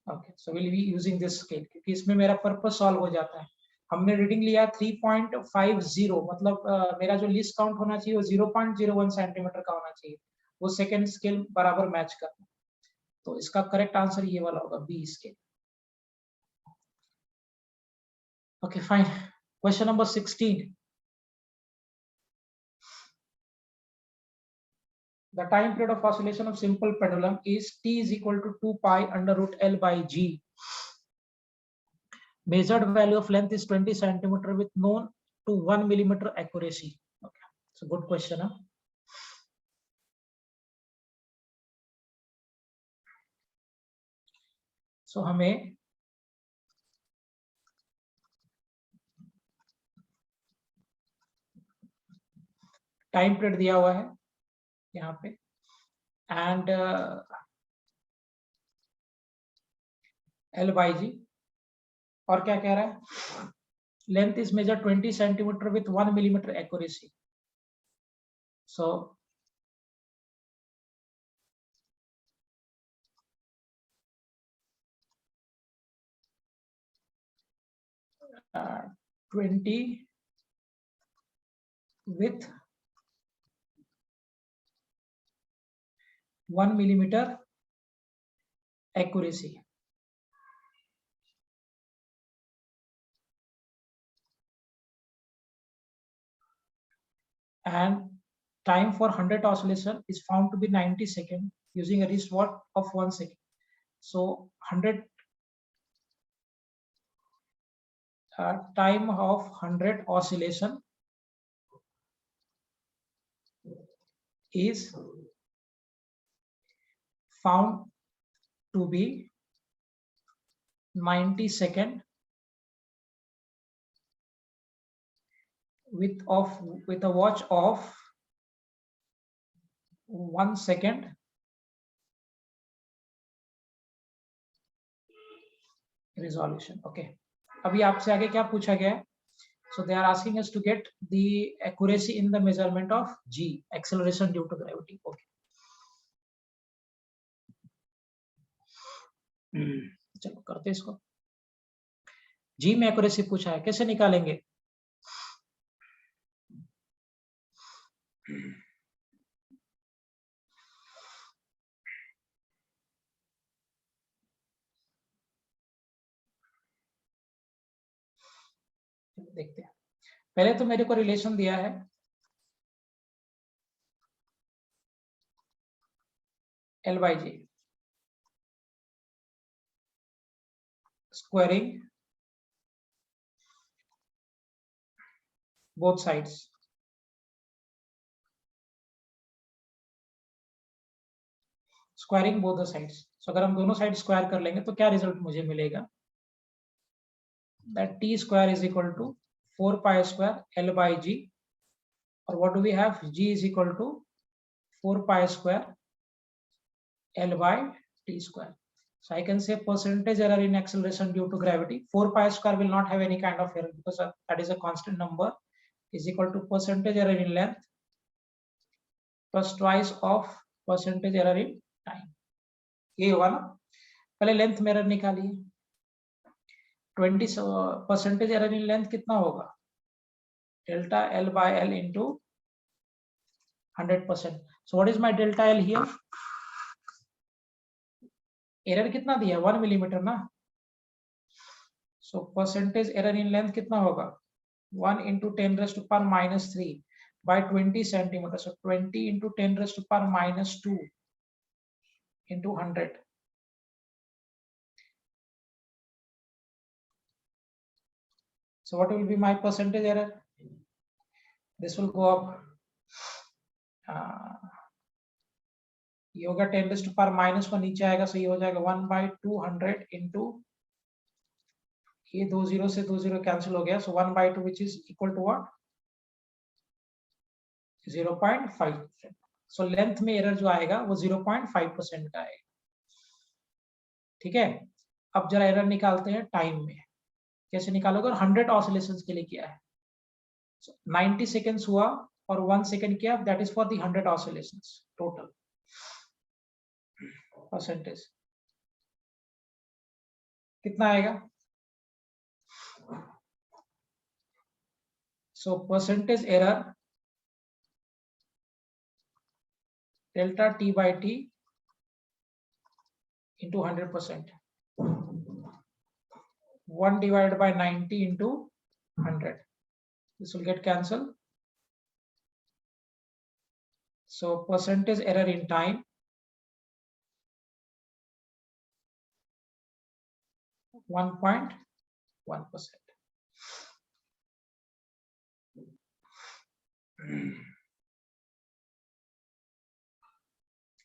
Okay, so we'll be using this scale क्योंकि इसमें मेरा पर्पस सॉल्व हो जाता है. हमने रीडिंग लिया 3.50, मतलब मेरा जो लिस्ट काउंट होना चाहिए वो 0.01 सेंटीमीटर का होना चाहिए. वो सेकेंड स्केल बराबर मैच करना. तो इसका करेक्ट आंसर ये वाला होगा, B scale. Okay fine. Question number 16. The time period of oscillation of simple pendulum is t is equal to 2 pi under root L by G. Measured value of length is 20 centimeter with known to 1 millimeter accuracy. Okay, it's a good question. Huh? So हमें time period दिया हुआ है यहाँ पे and L by G, और क्या कह रहा है? Length is measure 20 centimetre with 1 millimetre accuracy. So uh, 20 with 1 millimeter accuracy. And time for 100 oscillation is found to be 90 seconds using a wristwatch of 1 second. So 100 time of 100 oscillation is found to be 90 seconds with a watch of 1 second resolution. Okay, अभी आपसे आगे क्या पूछा गया है? So they are asking us to get the accuracy in the measurement of G, acceleration due to gravity. Okay. चलो करते इसको. G में accuracy पूछा है, कैसे निकालेंगे? देखते हैं, पहले तो मेरे को रिलेशन दिया है L by G squaring both sides, squaring both the sides. So अगर हम दोनों साइड स्क्वायर कर लेंगे तो क्या रिजल्ट मुझे मिलेगा, that t square is equal to 4 pi square L by G, और what do we have, G is equal to 4 pi square L by t square. So I can say percentage error in acceleration due to gravity. 4 pi square will not have any kind of error because that is a constant number, is equal to percentage error in length plus twice of percentage error in time. ये होगा ना, पहले length में error निकालिए। 20 percentage error in length कितना होगा, delta L by L into 100%. So what is my delta L here? Error कितना दिया, 1 मिलीमीटर ना। सो परसेंटेज एरर इन लेंथ कितना होगा, 1 into 10 raised to power minus 3 by 20 centimeter. So 20 into 10 raised to power minus 2 into 100. So what will be my percentage error? This will go up. ये होगा 10 raised to power minus 1 नीचे आएगा, so ये हो जाएगा 1 by 200 into, ये 2 0 से 2 0 cancel हो गया, so 1 by 2 which is equal to what, 0.5%. So length में एरर जो आएगा वो 0.5% का आएगा। ठीक है, अब जरा एरर निकालते हैं टाइम में। कैसे निकालोगे, और 100 ऑसिलेशंस के लिए किया है। 90 सेकेंड्स हुआ और 1 सेकेंड किया, that is for the 100 oscillations total. Percentage कितना आएगा, सो percentage error delta t by t into 100%, 1 divided by 90 into 100, this will get cancelled. So percentage error in time, 1.1%.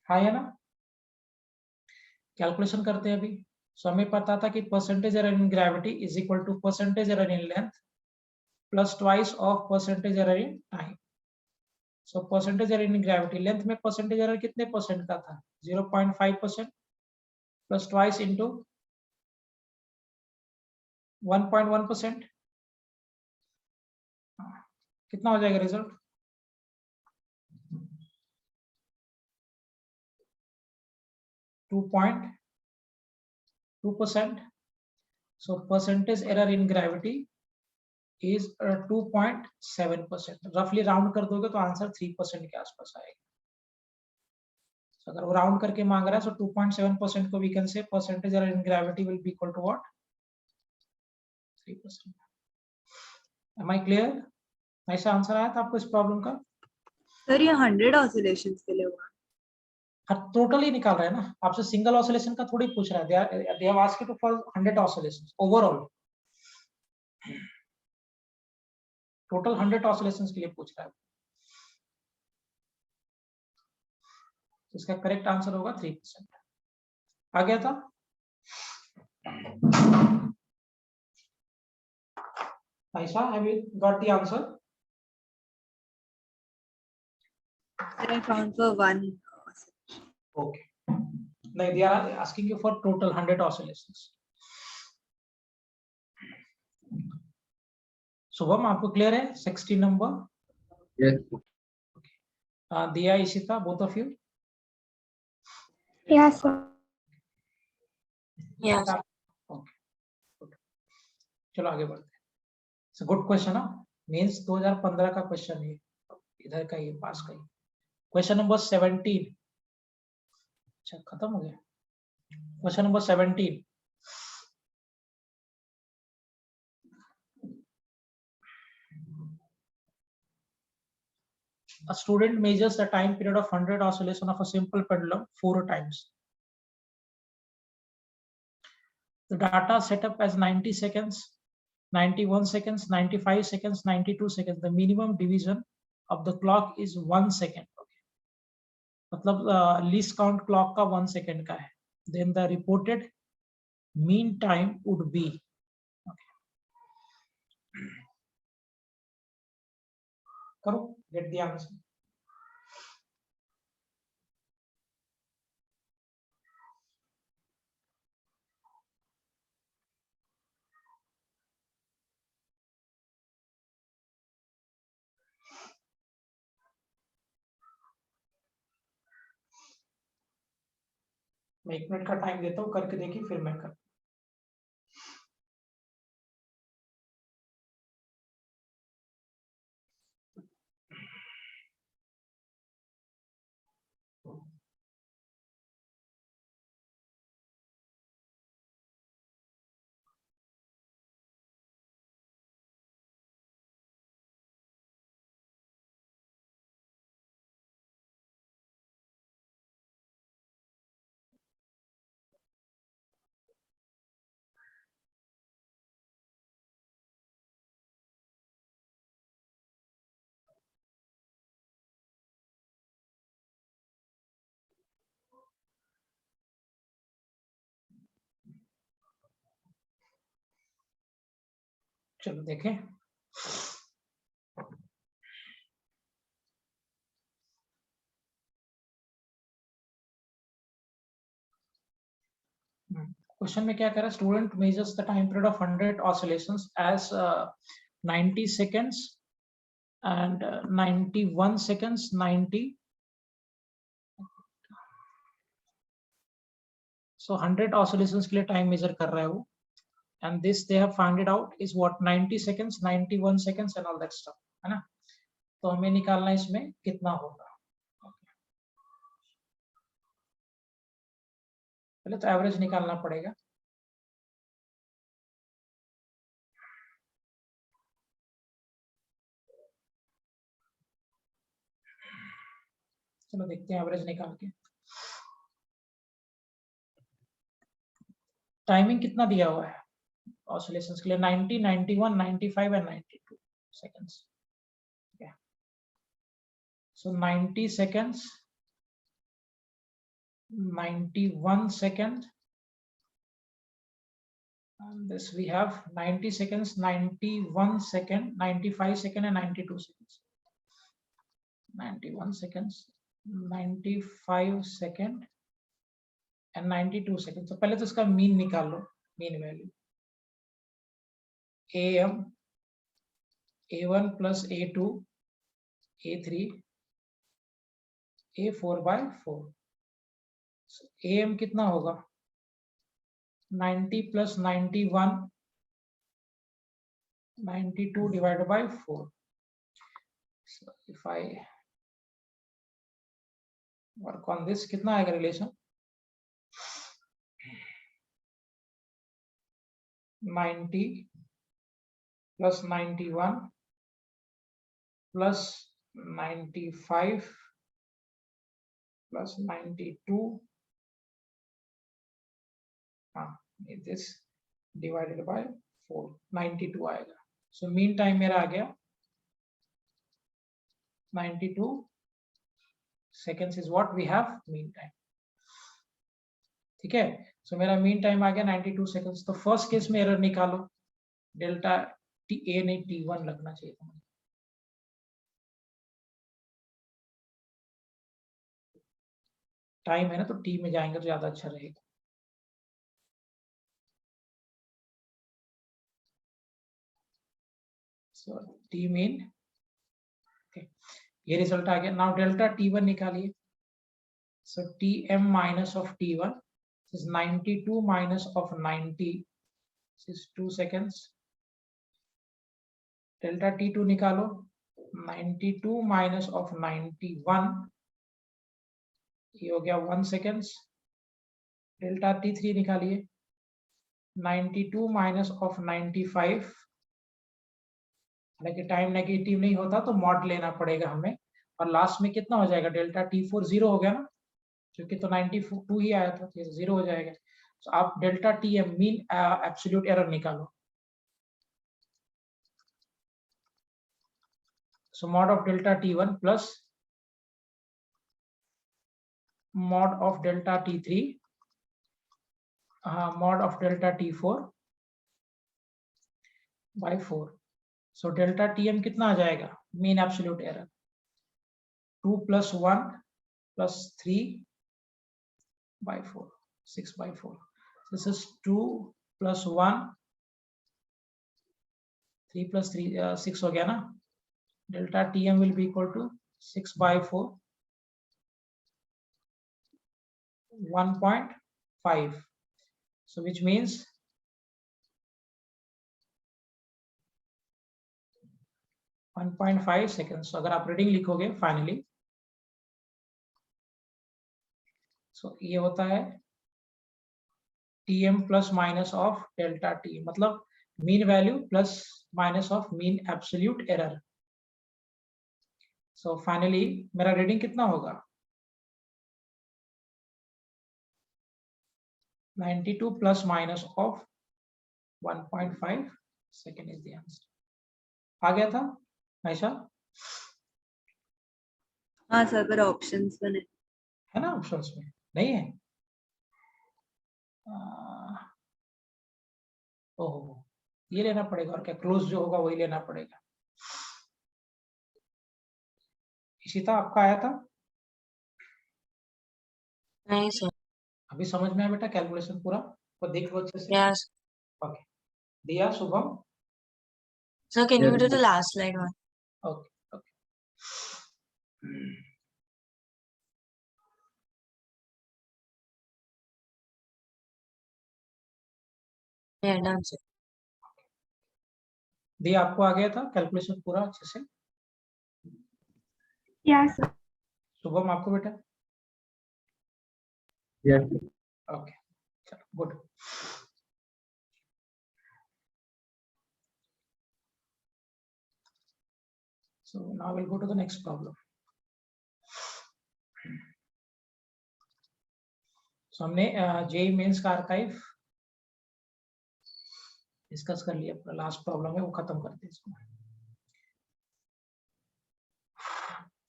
हाँ है ना, कैलकुलेशन करते हैं अभी। सो हमें पता था कि percentage error in gravity is equal to percentage error in length plus twice of percentage error in time. So percentage error in gravity, length में परसेंटेज एरर कितने परसेंट का था, 0.5% प्लस ट्वाइस इंटू 1.1%, कितना हो जाएगा result, 2.2%. So percentage error in gravity is 2.7%. रफली round कर दोगे तो आंसर 3% के आसपास आएगा। So अगर वो राउंड करके मांग रहा है, so 2.7% को we can say percentage error in gravity will be equal to what, 3%. Am I clear? ऐसा आंसर आया था आपको इस प्रॉब्लम का? सर ये 100 ऑसिलेशंस के लिए हुआ। टोटल ही निकाल रहा है ना, आपसे सिंगल ऑसिलेशन का थोड़ी पूछ रहा है। They have asked you for 100 oscillations overall, total 100 oscillations के लिए पूछ रहा है। इसका करेक्ट आंसर होगा 3%। आ गया था? ऐसा have you got the answer? I found for 1. Okay. No, they are asking you for total 100 oscillations. Shubham आपको क्लियर है 16 नंबर? Yes. दिया, Ishita, both of you? Yes, sir. Yes. Okay. Good. चलो आगे बढ़ते हैं। It's a good question, means 2015 का question है, इधर का, ये पास का ही। Question number 17। अच्छा खत्म हो गया। Question number 17। A student measures the time period of 100 oscillation of a simple pendulum 4 times. The data set up as 90 seconds, 91 seconds, 95 seconds, 92 seconds. The minimum division of the clock is 1 second. Okay. मतलब least count clock का 1 second का है. Then the reported mean time would be. Okay. करो, get the answer. मैं 1 minute का time देता हूँ, करके देखिए फिर मैं कर। चलो देखें। क्वेश्चन में क्या कह रहा है? Student measures the time period of 100 oscillations as 90 seconds and 91 seconds, 90 so 100 oscillations के लिए टाइम मेजर कर रहा है वो, and this they have found it out is what 90 seconds, 91 seconds and all that stuff, है ना? तो हमें निकालना है इसमें कितना होगा। पहले तो एवरेज निकालना पड़ेगा। चलो देखते हैं एवरेज निकाल के। टाइमिंग कितना दिया हुआ है ऑसिलेशंस के लिए? 90, 91, 95 and 92 seconds. So 90 seconds, 91 second, and this we have 90 seconds, 91 second, 95 second and 92 seconds. 91 seconds, 95 second and 92 seconds. तो पहले तो इसका मीन निकाल लो, mean value AM A1 plus A2 A3 A4 by 4. So AM कितना होगा? 90 plus 91, 92 divided by 4. So if I work on this, कितना आएगा relation? 90 plus 91 plus 95 plus 92, this divided by 4, 92 आएगा। So mean time मेरा आ गया 92 seconds is what we have mean time। ठीक है, so मेरा mean time आ गया 92 seconds। तो फर्स्ट केस में एरर निकालो, डेल्टा A नहीं T1 लगना चाहिए था। टाइम है ना, तो T में जाएंगे तो ज्यादा अच्छा रहेगा। So T mean, okay, ये रिजल्ट आ गया। नाउ डेल्टा T1 निकालिए। So Tm minus of T1 is 92 minus of 90, this is 2 seconds। Delta T2 निकालो, 92 माइनस ऑफ 91, ये हो गया 1 सेकेंड्स। डेल्टा T3 निकालिए, 92 माइनस ऑफ 95, हालांकि टाइम नेगेटिव नहीं होता तो मॉड लेना पड़ेगा हमें, और लास्ट में कितना हो जाएगा, डेल्टा T4 0 हो गया ना, क्योंकि तो 92 ही आया था, तो ये 0 हो जाएगा। तो आप delta TM mean absolute error निकालो। So mod of delta T1 plus mod of delta T3 mod of delta T4 by 4. So delta TM कितना आ जाएगा, mean absolute error 2 plus 1 plus 3 by 4, 6 by 4. This is 2 plus 1, 3 plus 3 6 हो गया ना। Delta TM will be equal to 6 by 4, 1.5. So which means 1.5 seconds. So अगर आप reading लिखोगे finally, सो ये होता है TM plus minus of delta T, मतलब mean value plus minus of mean absolute error. So finally मेरा रीडिंग कितना होगा, 92 plus minus of 1.5 second is the answer. आ गया था ऐसा हाँ सर, पर ऑप्शंस में नहीं है ना, ऑप्शंस में नहीं है। ओहो, ये लेना पड़ेगा, और क्या क्लोज जो होगा वही लेना पड़ेगा। इशिता आपका आया था, नहीं सर। अभी समझ में आया बेटा कैलकुलेशन पूरा, तो देख लो अच्छे से। यस ओके, दिया Shubham. Sir, can you Yes, do the sir. Last slide one? Okay okay. या डन सर। दिया आपको आ गया था कैलकुलेशन पूरा अच्छे से? Yes, sir. शुभम आपको बेटा? Yes, sir. ओके, चलो good. So now we'll go to the next problem. So हमने जेई मेंस का आर्काइव डिस्कस कर लिया, अपना लास्ट प्रॉब्लम है वो खत्म करते हैं इसको।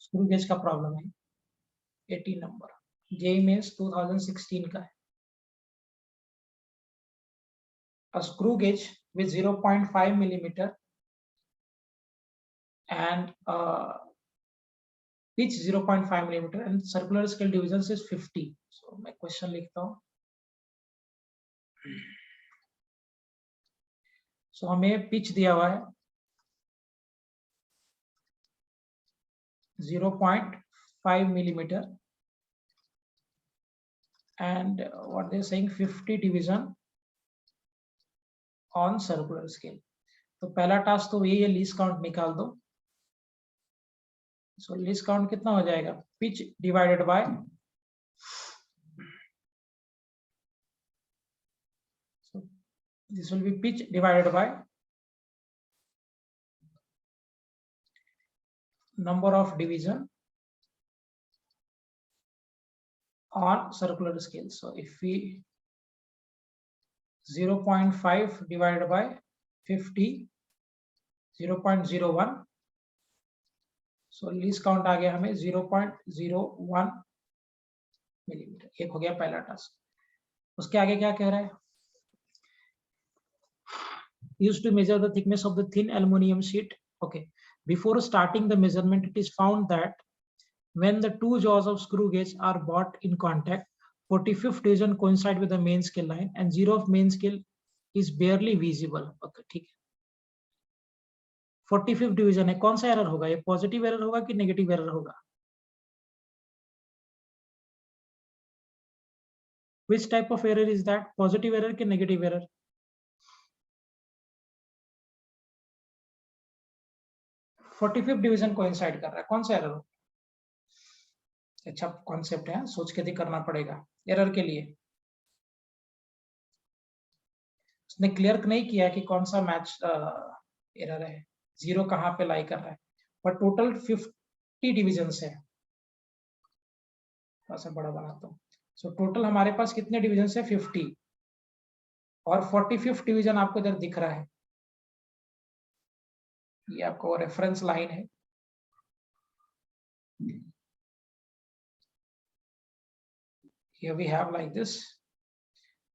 स्क्रू गेज का प्रॉब्लम है 18 नंबर, जेई मेंस 2016 का है। A screw gauge with 0.5 millimeter and pitch 0.5 millimeter and circular scale divisions is 50. So मैं क्वेश्चन लिखता हूँ। So हमें पिच दिया हुआ है 0.5 millimeter and what they're saying 50 division on circular scale. तो पहला टास्क तो यही है, लीस्ट काउंट निकाल दो। सो लीस्ट काउंट कितना हो जाएगा, pitch divided bye this will be pitch divided by number of division on circular scale. So if we 0.5 divided by 50, 0.01, so least count आ गया हमें 0.01 मिलीमीटर। एक हो गया पहला टास्क। उसके आगे क्या कह रहा है, used to measure the thickness of the thin aluminum sheet. Okay, before starting the measurement it is found that when the two jaws of screw gauge are brought in contact, 45th division coincide with the main scale line and zero of main scale is barely visible. Okay, ठीक है। 45th division है, कौन सा error होगा, ये positive error होगा कि negative error होगा? Which type of error is that, positive error कि negative error? 45th division coincide कर रहा है, कौन सा एरर हो? अच्छा कॉन्सेप्ट है, सोच के करना पड़ेगा एरर के लिए। उसने क्लियर नहीं किया कि कौन सा मैच एरर है, जीरो कहाँ पे लाई कर रहा है, पर टोटल 50 डिवीजन है। थोड़ा सा बड़ा बनाता हूँ। सो टोटल हमारे पास कितने डिवीजन है? 50, और 45th डिवीजन आपको इधर दिख रहा है, ये आपको रेफरेंस लाइन है। Here we have like this,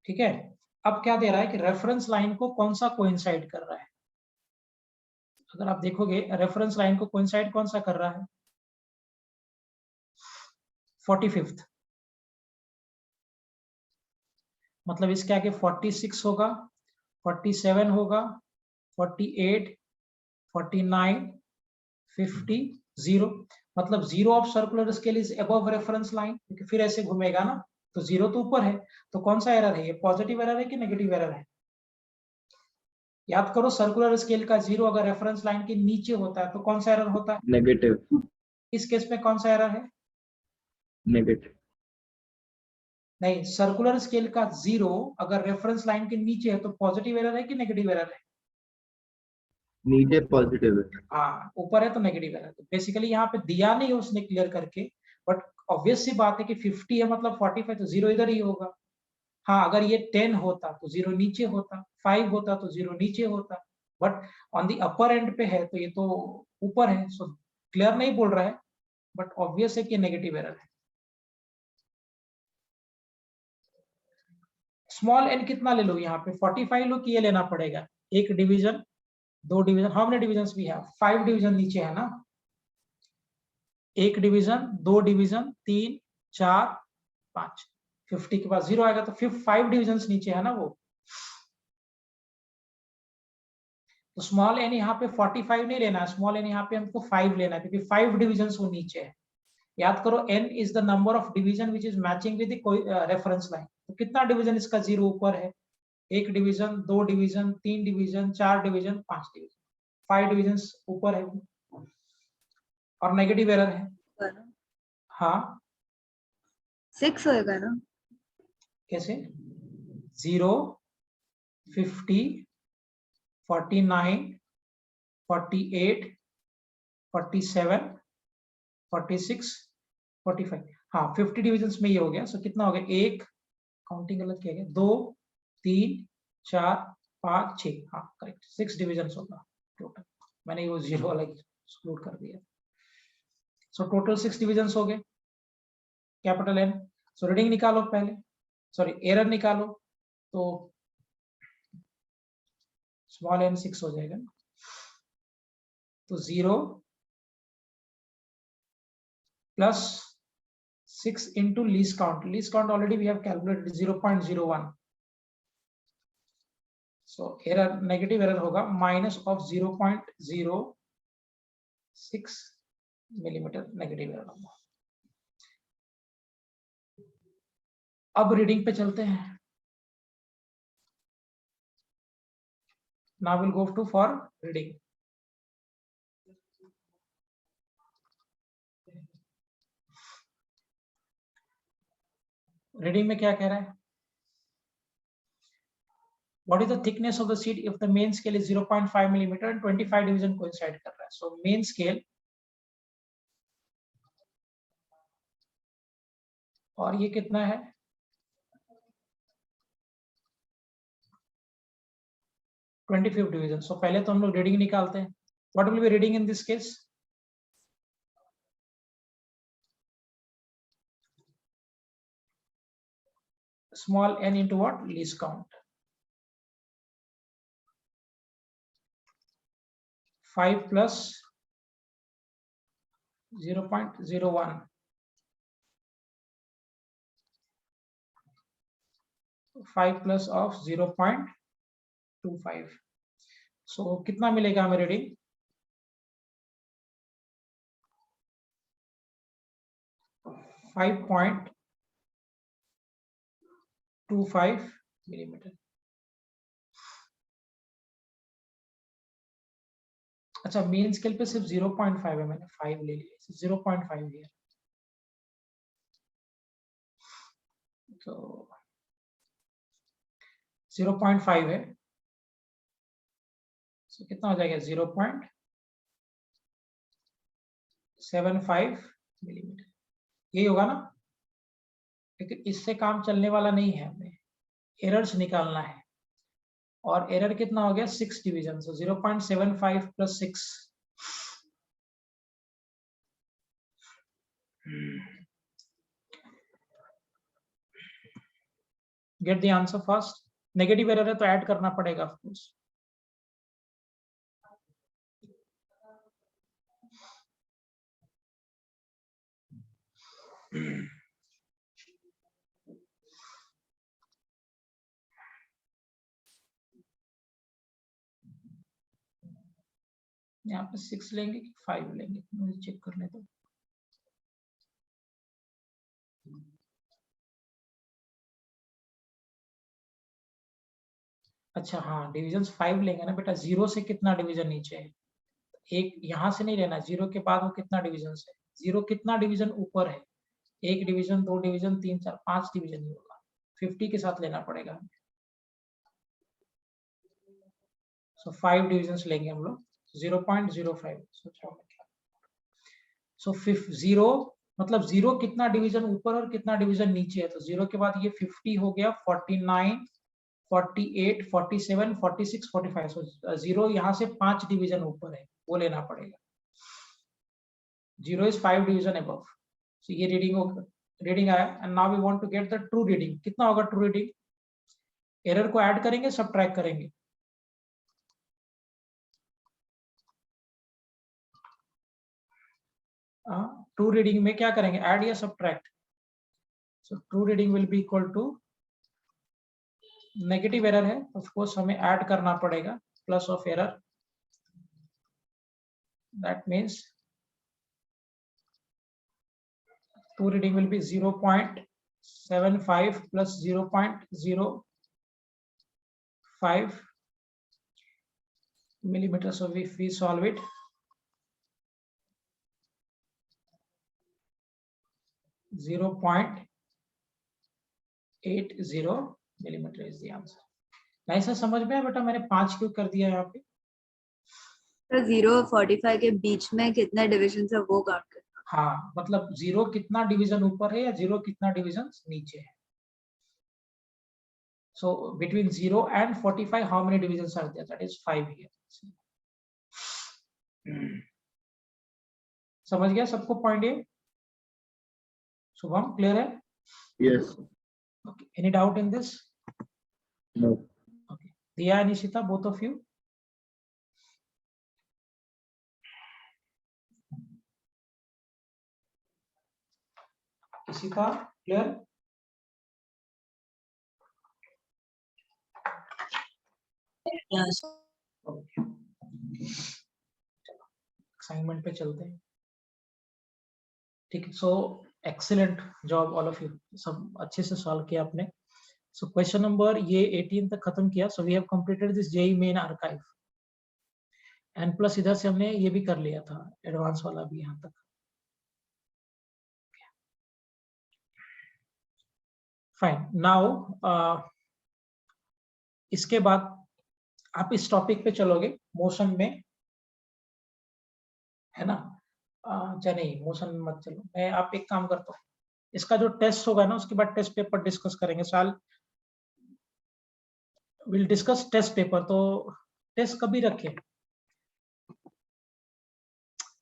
ठीक है। अब क्या दे रहा है कि रेफरेंस लाइन को कौन सा कोइंसाइड कर रहा है। अगर आप देखोगे रेफरेंस लाइन को कोइंसाइड कौन सा कर रहा है? 45th, मतलब इसके आगे 46 होगा, 47 होगा, 48, 49, 50, 0, मतलब zero of circular scale is above reference line, क्योंकि फिर ऐसे घूमेगा ना, तो जीरो तो ऊपर है। तो कौन सा एरर है ये? पॉजिटिव एरर है कि नेगेटिव एरर है? याद करो, सर्कुलर स्केल का जीरो अगर रेफरेंस लाइन के नीचे होता है तो कौन सा एरर होता है? नेगेटिव। इस केस में कौन सा एरर है? नेगेटिव। नहीं, सर्कुलर स्केल का जीरो अगर रेफरेंस लाइन के नीचे है तो पॉजिटिव एरर है कि नेगेटिव एरर है? नीचे पॉजिटिव है। हाँ, ऊपर है तो नेगेटिव एरर। तो बेसिकली यहाँ पे दिया नहीं उसने क्लियर करके, बट ऑब्वियस सी बात है कि 50 है मतलब 45, तो जीरो इधर ही होगा। हाँ, अगर ये 10 होता तो जीरो नीचे होता, 5 होता तो जीरो नीचे होता, but on the upper and पे है तो ये तो ऊपर है। सो क्लियर नहीं बोल रहा है, बट ऑब्वियस है कि नेगेटिव एरर है। स्मॉल एन कितना ले लो यहाँ पे? 45 लो कि ये लेना पड़ेगा? एक डिवीजन, दो डिवीजन, हाउ मेनी डिवीजन भी है? 5 डिवीजन नीचे है ना, एक डिवीजन, दो डिवीजन, 3, 4, 5, 50 के बाद जीरो आएगा तो फिर 5 डिवीजन नीचे है ना वो। तो स्मॉल एन यहाँ पे 45 नहीं लेना है, स्मॉल एन यहाँ पे हमको 5 लेना है, क्योंकि 5 डिवीजन वो नीचे है। याद करो, n is the number of division which is matching with reference line. तो कितना डिवीजन इसका जीरो ऊपर है? एक डिवीजन, दो डिवीजन, तीन डिवीजन, चार डिवीजन, 5 डिवीजन, 5 डिवीजन ऊपर है। और नेगेटिव एरर है। हाँ, 6 होएगा ना? कैसे? 0, 50, 49, 48, 47, 46, 45, हाँ 50 डिविजन में ये हो गया। सो कितना हो गया? एक, काउंटिंग गलत किया गया, 2, 3, 4, 5, 6, हाँ करेक्ट, 6 डिविजन होगा टोटल। मैंने वो जीरो वाला एक्सक्लूड कर दिया। सो टोटल 6 डिविजन हो गए, कैपिटल एन। सो रीडिंग निकालो पहले, सॉरी एरर निकालो, तो स्मॉल एन 6 हो जाएगा। तो 0 plus 6 into least count. Least count already we have calculated 0.01. So error, negative error होगा minus of 0.06 millimeter negative error होगा। अब रीडिंग पे चलते हैं। Now we'll go to for reading. Reading में क्या कह रहा है? What is the thickness of the sheet if the main scale is 0.5 millimeter and 25 division coincide कर रहा है? So main scale, और ये कितना है? 25th division. So पहले तो हम लोग रीडिंग निकालते हैं। What will be reading in this case? Small n into what? Least count. 5 plus 0.01, 5 plus of 0.25. So कितना मिलेगा हमें रीडिंग? 5.25 millimeter. अच्छा मेन स्केल पे सिर्फ 0.5 है, मैंने 5 ले लिया, 0.5 है। तो 0.5 है, तो कितना हो जाएगा 0.75 मिलीमीटर, यही होगा ना। लेकिन इससे काम चलने वाला नहीं है, हमें एरर्स निकालना है, और एरर कितना हो गया 6 division, so 0.75 plus 6। Get the answer first. Negative error है तो ऐड करना पड़ेगा ऑफ कोर्स। यहाँ पे 6 लेंगे कि 5 लेंगे, मुझे चेक करने दो। अच्छा हाँ, डिविजन 5 लेंगे ना बेटा, 0 से कितना डिवीजन नीचे है, एक यहाँ से नहीं लेना, 0 के बाद वो कितना डिवीजन है, 0 कितना डिवीजन ऊपर है, 1 डिवीजन 2 डिवीजन 3 4 5 डिवीजन ही होगा, 50 के साथ लेना पड़ेगा हमें। सो 5 डिविजन लेंगे हम लोग, 0.05। सो 0 मतलब 0 कितना डिवीजन ऊपर और कितना डिवीजन नीचे है, तो 0 के बाद ये 50 हो गया, 49 48 47 46 45। सो 0 यहाँ से 5 डिवीजन ऊपर है, वो लेना पड़ेगा। 0 is 5 डिवीजन अबव। सो ये रीडिंग आया, and now we want to get the true reading. कितना होगा ट्रू रीडिंग? एरर को ऐड करेंगे, सबट्रैक्ट करेंगे? ट्रू रीडिंग में क्या करेंगे, ऐड या subtract? So true reading will be equal to, negative error है ऑफ कोर्स हमें ऐड करना पड़ेगा, plus of error, that means true reading will be 0.75 plus 0.05 millimeters. So if we solve it, 0.80 millimeter is the answer. नहीं sir समझ में है बेटा, मैंने 5 क्यों कर दिया यहाँ पे? तो 0 और 45 के बीच में कितने डिविजन है वो काउंट करना। हाँ मतलब 0 कितना डिवीजन ऊपर है या 0 कितना डिवीजन नीचे है। So between 0 and 45, how many divisions are there? That is 5 here. समझ गया सबको पॉइंट ये? शुभम क्लियर है? Yes. Okay. Any doubt in this? No. Okay. Diya and Ishita, both of you? Ishita, clear? Yes. Okay. Assignment पे चलते हैं। ठीक है, so excellent job all of you, सब अच्छे से सॉल्व किया आपने। सो क्वेश्चन नंबर ये 18 तक खत्म किया। So we have completed this JEE Main archive, and plus इधर से हमने ये भी कर लिया था, एडवांस वाला भी यहाँ तक। फाइन, नाउ इसके बाद आप इस टॉपिक पे चलोगे मोशन में, है ना? अच्छा नहीं, मोशन में मत चलो, मैं आप एक काम करता हूँ, इसका जो टेस्ट होगा ना उसके बाद टेस्ट पेपर डिस्कस करेंगे। साल विल डिस्कस टेस्ट पेपर। तो टेस्ट कभी रखे?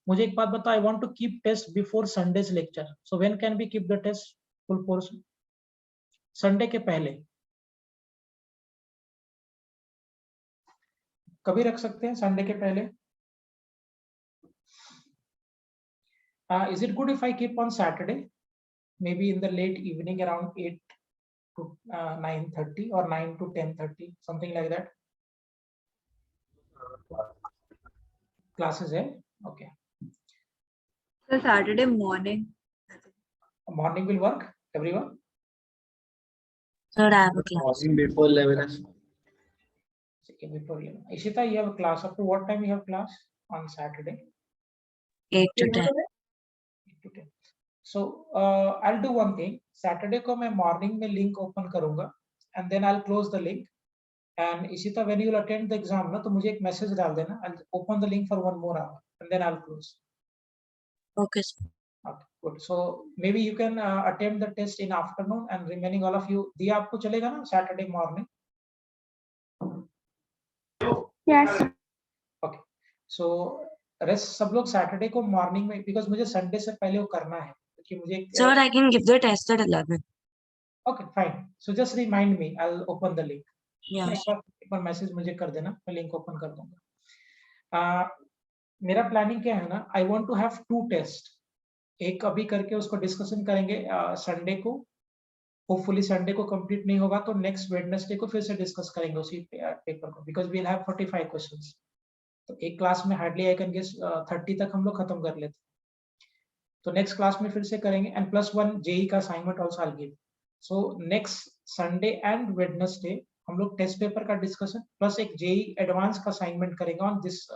मुझे एक बात बताओ, I want to keep test before Sunday's lecture, so when can be keep the test full portion? Sunday के पहले कभी रख सकते हैं, संडे के पहले? Is it good if I keep on Saturday, maybe in the late evening around 8 to 9:30 or 9 to 10:30, something like that? Classes है? Okay. So Saturday morning. Morning will work, everyone? Sir, I have a class. Morning before 11. Okay, before 11. Ishita, you have a class. Up to what time you have class? on Saturday? 8 to 10. 8 to 10. So I'll do one thing. Saturday को मैं morning में link open करूँगा and then I'll close the link. And इसी तरह when you will attend the exam ना तो मुझे एक message डाल देना. I'll open the link for 1 more hour and then I'll close. Okay, sir. Okay, good. So maybe you can attempt the test in afternoon and remaining all of you. दिया आपको चलेगा ना Saturday morning? Yes. Okay. So rest सब लोग Saturday को morning में because मुझे Sunday से पहले वो करना है क्योंकि मुझे Sir, I can give the test at 11. Okay, fine. So just remind me. I'll open the link. Yeah. एक बार मैसेज मुझे कर देना, मैं लिंक ओपन कर दूंगा। मेरा प्लानिंग क्या है ना, I want to have 2 test, एक अभी करके उसको डिस्कशन करेंगे संडे को, होपफुली संडे को कंप्लीट नहीं होगा तो नेक्स्ट वेडनेसडे को फिर से डिस्कस करेंगे उसी पेपर को, because we will have 45 questions. तो एक क्लास में हार्डली आई कैन गेस 30 तक हम लोग खत्म कर लेते, तो नेक्स्ट क्लास में फिर से करेंगे एंड +1 जेई का assignment also I give. So next Sunday and Wednesday हम लोग टेस्ट पेपर का डिस्कशन प्लस एक जेई एडवांस का असाइनमेंट करेंगे on this.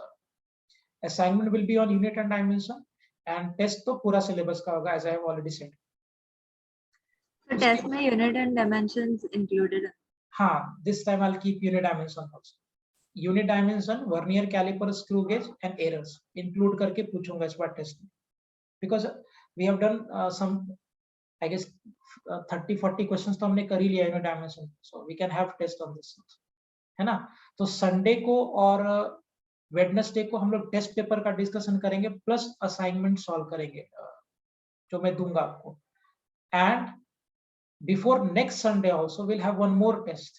Assignment will be on unit and dimension and test तो पूरा सिलेबस का होगा as I have already said. So test में unit and dimensions included. हाँ, this time I'll keep unit dimension also. Unit dimension, vernier caliper, screw gauge and errors include करके पूछूंगा इस बार test में, because we have done some I guess 30-40 questions तो हमने कर ही लिया unit dimension, so we can have test on this, है ना। तो संडे को और वेडनेसडे को हम लोग टेस्ट पेपर का डिस्कशन करेंगे प्लस असाइनमेंट सॉल्व करेंगे जो मैं दूंगा आपको, and before next Sunday also we'll have one more test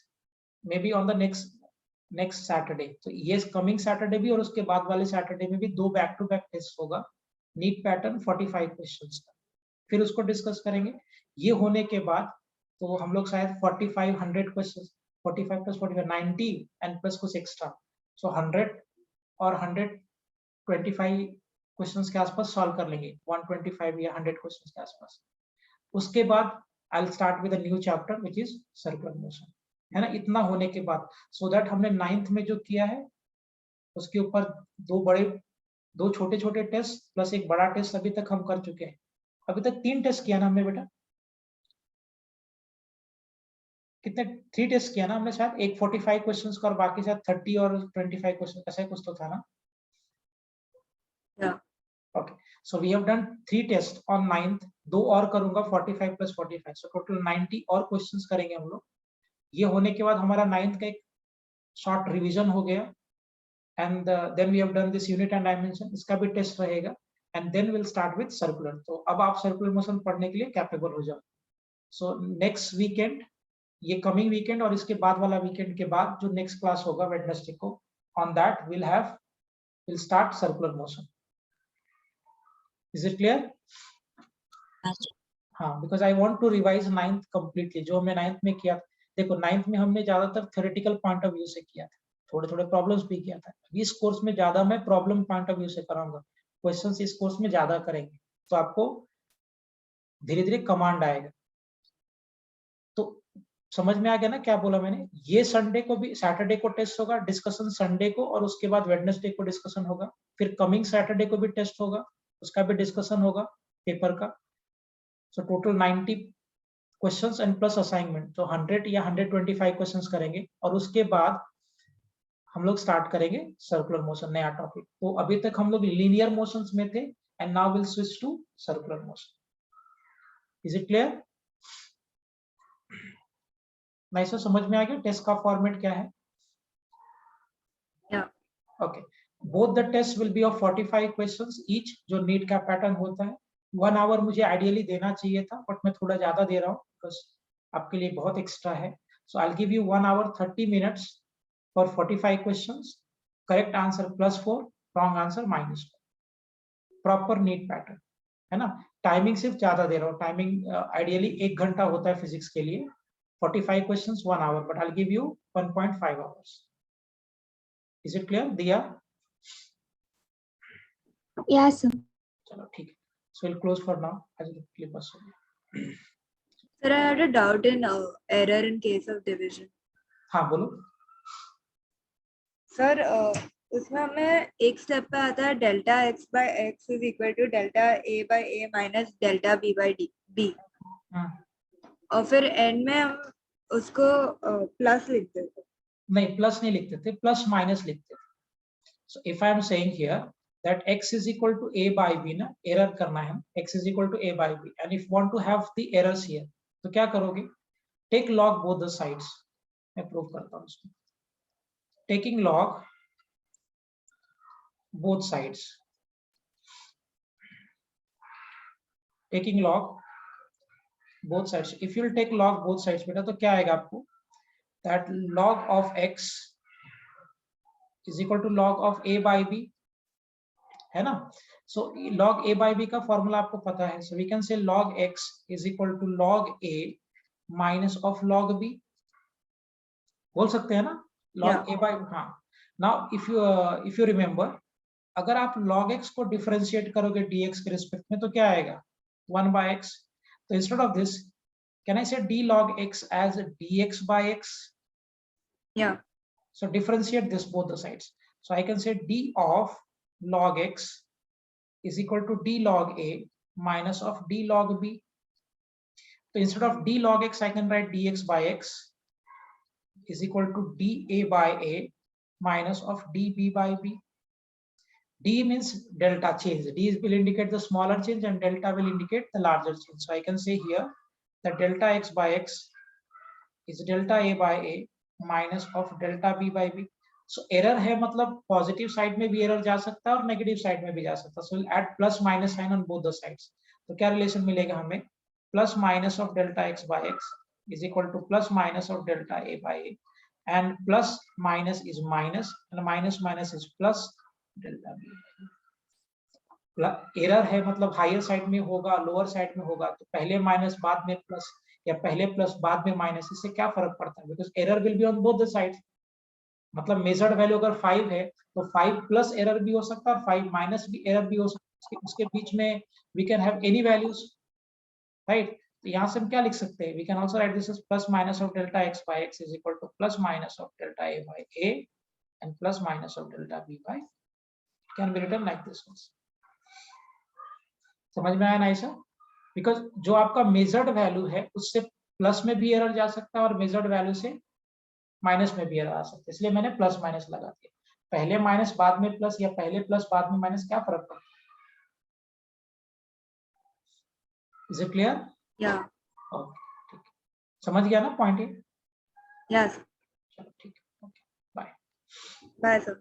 maybe on the next Saturday। तो ये coming Saturday भी और उसके बाद वाले Saturday में भी 2 बैक टू बैक टेस्ट होगा, नीट पैटर्न 45 क्वेश्चंस का, फिर उसको डिस्कस करेंगे। ये होने के बाद तो हम लोग शायद 4500 क्वेश्चंस, 45 + 45 90 एंड प्लस कुछ एक्स्ट्रा, सो 100 और 125 क्वेश्चंस के आसपास सॉल्व कर लेंगे, 125 या 100 क्वेश्चंस के आसपास। उसके बाद I'll start with a new chapter which is circular motion, है ना। इतना होने के बाद so that हमने 9th में जो किया है उसके ऊपर 2 छोटे छोटे टेस्ट प्लस एक बड़ा टेस्ट अभी तक हम कर चुके हैं। अभी तक 3 टेस्ट किया ना हमने बेटा, कितने 3 टेस्ट किया ना हमने शायद, एक 45 क्वेश्चंस का और बाकी शायद 30 और 25 क्वेश्चन ऐसा कुछ तो था ना। Yeah. Okay, so we have done 3 tests on 9th, 2 और करूंगा 45 + 45, so total 90 और क्वेश्चंस करेंगे हम लोग। ये होने के बाद हमारा 9th का एक शॉर्ट रिवीजन हो गया and then we have done this unit and dimension, इसका भी टेस्ट रहेगा and then will start with circular. तो अब आप सर्कुलर मोशन पढ़ने के लिए कैपेबल हो जाओ। सो नेक्स्ट वीकेंड, ये कमिंग वीकेंड और इसके बाद वाला वीकेंड के बाद जो नेक्स्ट क्लास होगा वेडनेसडे को, on that will start circular motion. Is it clear? हाँ, because I want to revise 9th completely, जो हमने 9th में किया। देखो 9th में हमने ज्यादातर theoretical point of view से किया था, थोड़े प्रॉब्लम्स भी किया था। इस कोर्स में ज्यादा मैं प्रॉब्लम पॉइंट ऑफ व्यू से कराऊंगा, क्वेश्चंस इस कोर्स में ज्यादा करेंगे, तो आपको धीरे धीरे कमांड आएगा। तो समझ में आ गया ना क्या बोला मैंने। ये संडे को भी, सैटरडे को टेस्ट होगा, डिस्कशन संडे को, और उसके बाद वेडनेसडे को डिस्कशन होगा, फिर कमिंग सैटरडे को भी टेस्ट होगा, उसका भी डिस्कशन होगा पेपर का। So total 90 questions and plus assignment, तो 100 या 125 क्वेश्चंस करेंगे और उसके बाद हम लोग स्टार्ट करेंगे सर्कुलर मोशन, नया टॉपिक। तो अभी तक हम लोग लीनियर मोशंस में थे and now will switch to circular motion. Is it clear? Nice, समझ में आ गया टेस्ट का फॉर्मेट क्या है? Yeah. Okay, both the tests will be of 45 questions each, जो नीट का पैटर्न होता है। 1 आवर मुझे आइडियली देना चाहिए था, बट मैं थोड़ा ज्यादा दे रहा हूँ बिकॉज आपके लिए बहुत एक्स्ट्रा है। So I will give you 1 hour 30 minutes for 45 questions, correct answer +4, wrong answer -4, proper NEET pattern, है ना। टाइमिंग सिर्फ ज्यादा दे रहा हूँ, टाइमिंग आइडियली 1 घंटा होता है फिजिक्स के लिए, 45 questions 1 hour, but I will give you 1.5 hours। Is it clear, Diya? Yes, sir. चलो ठीक है, so we'll close for now. आज के लिए बस हो गया। Sir, I had a doubt in error in case of division. हाँ बोलो। Sir, उसमें हमें एक स्टेप पे आता है delta x by x is equal to delta a by a minus delta b by b, और फिर एंड में हम उसको प्लस लिख देते हैं। नहीं, प्लस नहीं लिखते थे, प्लस माइनस लिखते थे. So if I am saying here that x is equal to a by b, ना एरर करना है, x is equal to a by b, and if want to have the errors here, तो क्या करोगे? Take log both the sides. मैं prove करता हूँ इसको. Taking log both sides. Taking log both sides. If you will take log both sides, बेटा तो क्या आएगा आपको? That log of x is equal to log of a by b, है ना? So log a by b का formula आपको पता है. So we can say log x is equal to log a minus of log b. बोल सकते हैं ना? Log a by, हाँ. Now if you remember, अगर आप log x को डिफरेंशिएट करोगे dx के रिस्पेक्ट में तो क्या आएगा? 1 by x. तो instead of this, can I say d log x as dx by x? Yeah. So differentiate this both the sides. So I can say d of log x is equal to d log a minus of d log b. So instead of d log x, I can write dx by x is equal to dA by a minus of dB by b. D means delta change. D will indicate the smaller change and delta will indicate the larger change. So I can say here that delta x by x is delta a by a minus of delta b by b. So error है मतलब positive side में भी error जा सकता है और negative side में भी जा सकता है. So we'll add plus minus sign on both the sides. तो क्या रिलेशन मिलेगा हमें? Plus minus of delta x by x is equal to plus minus of delta a by a, and plus minus is minus and minus minus is plus delta b. Error है मतलब higher side में होगा, lower side में होगा, तो पहले minus बाद में प्लस या पहले प्लस बाद में माइनस, इससे क्या फर्क पड़ता है? Because error will be on both the side. मतलब मेजर्ड वैल्यू अगर 5 है तो 5 प्लस एरर भी हो सकता है और 5 माइनस भी एरर भी हो सकता है. उसके बीच में we can have any values, right? तो यहाँ से हम क्या लिख सकते हैं? We can also write this as plus minus of delta x by x is equal to plus minus of delta a by a and plus minus of delta b by, can be written like this. समझ में आया ना ऐसा? Because जो आपका measured value है उससे plus में भी एरर जा सकता है और मेजर्ड वैल्यू से माइनस में भी एरर आ सकता है, इसलिए मैंने प्लस माइनस लगा दिया. पहले माइनस बाद में प्लस या पहले प्लस बाद में माइनस, क्या फर्क पड़ता है? Is it clear? या. ओके, ठीक है. समझ गया ना पॉइंट ये? यस. चलो ठीक है. Okay, bye. Bye sir.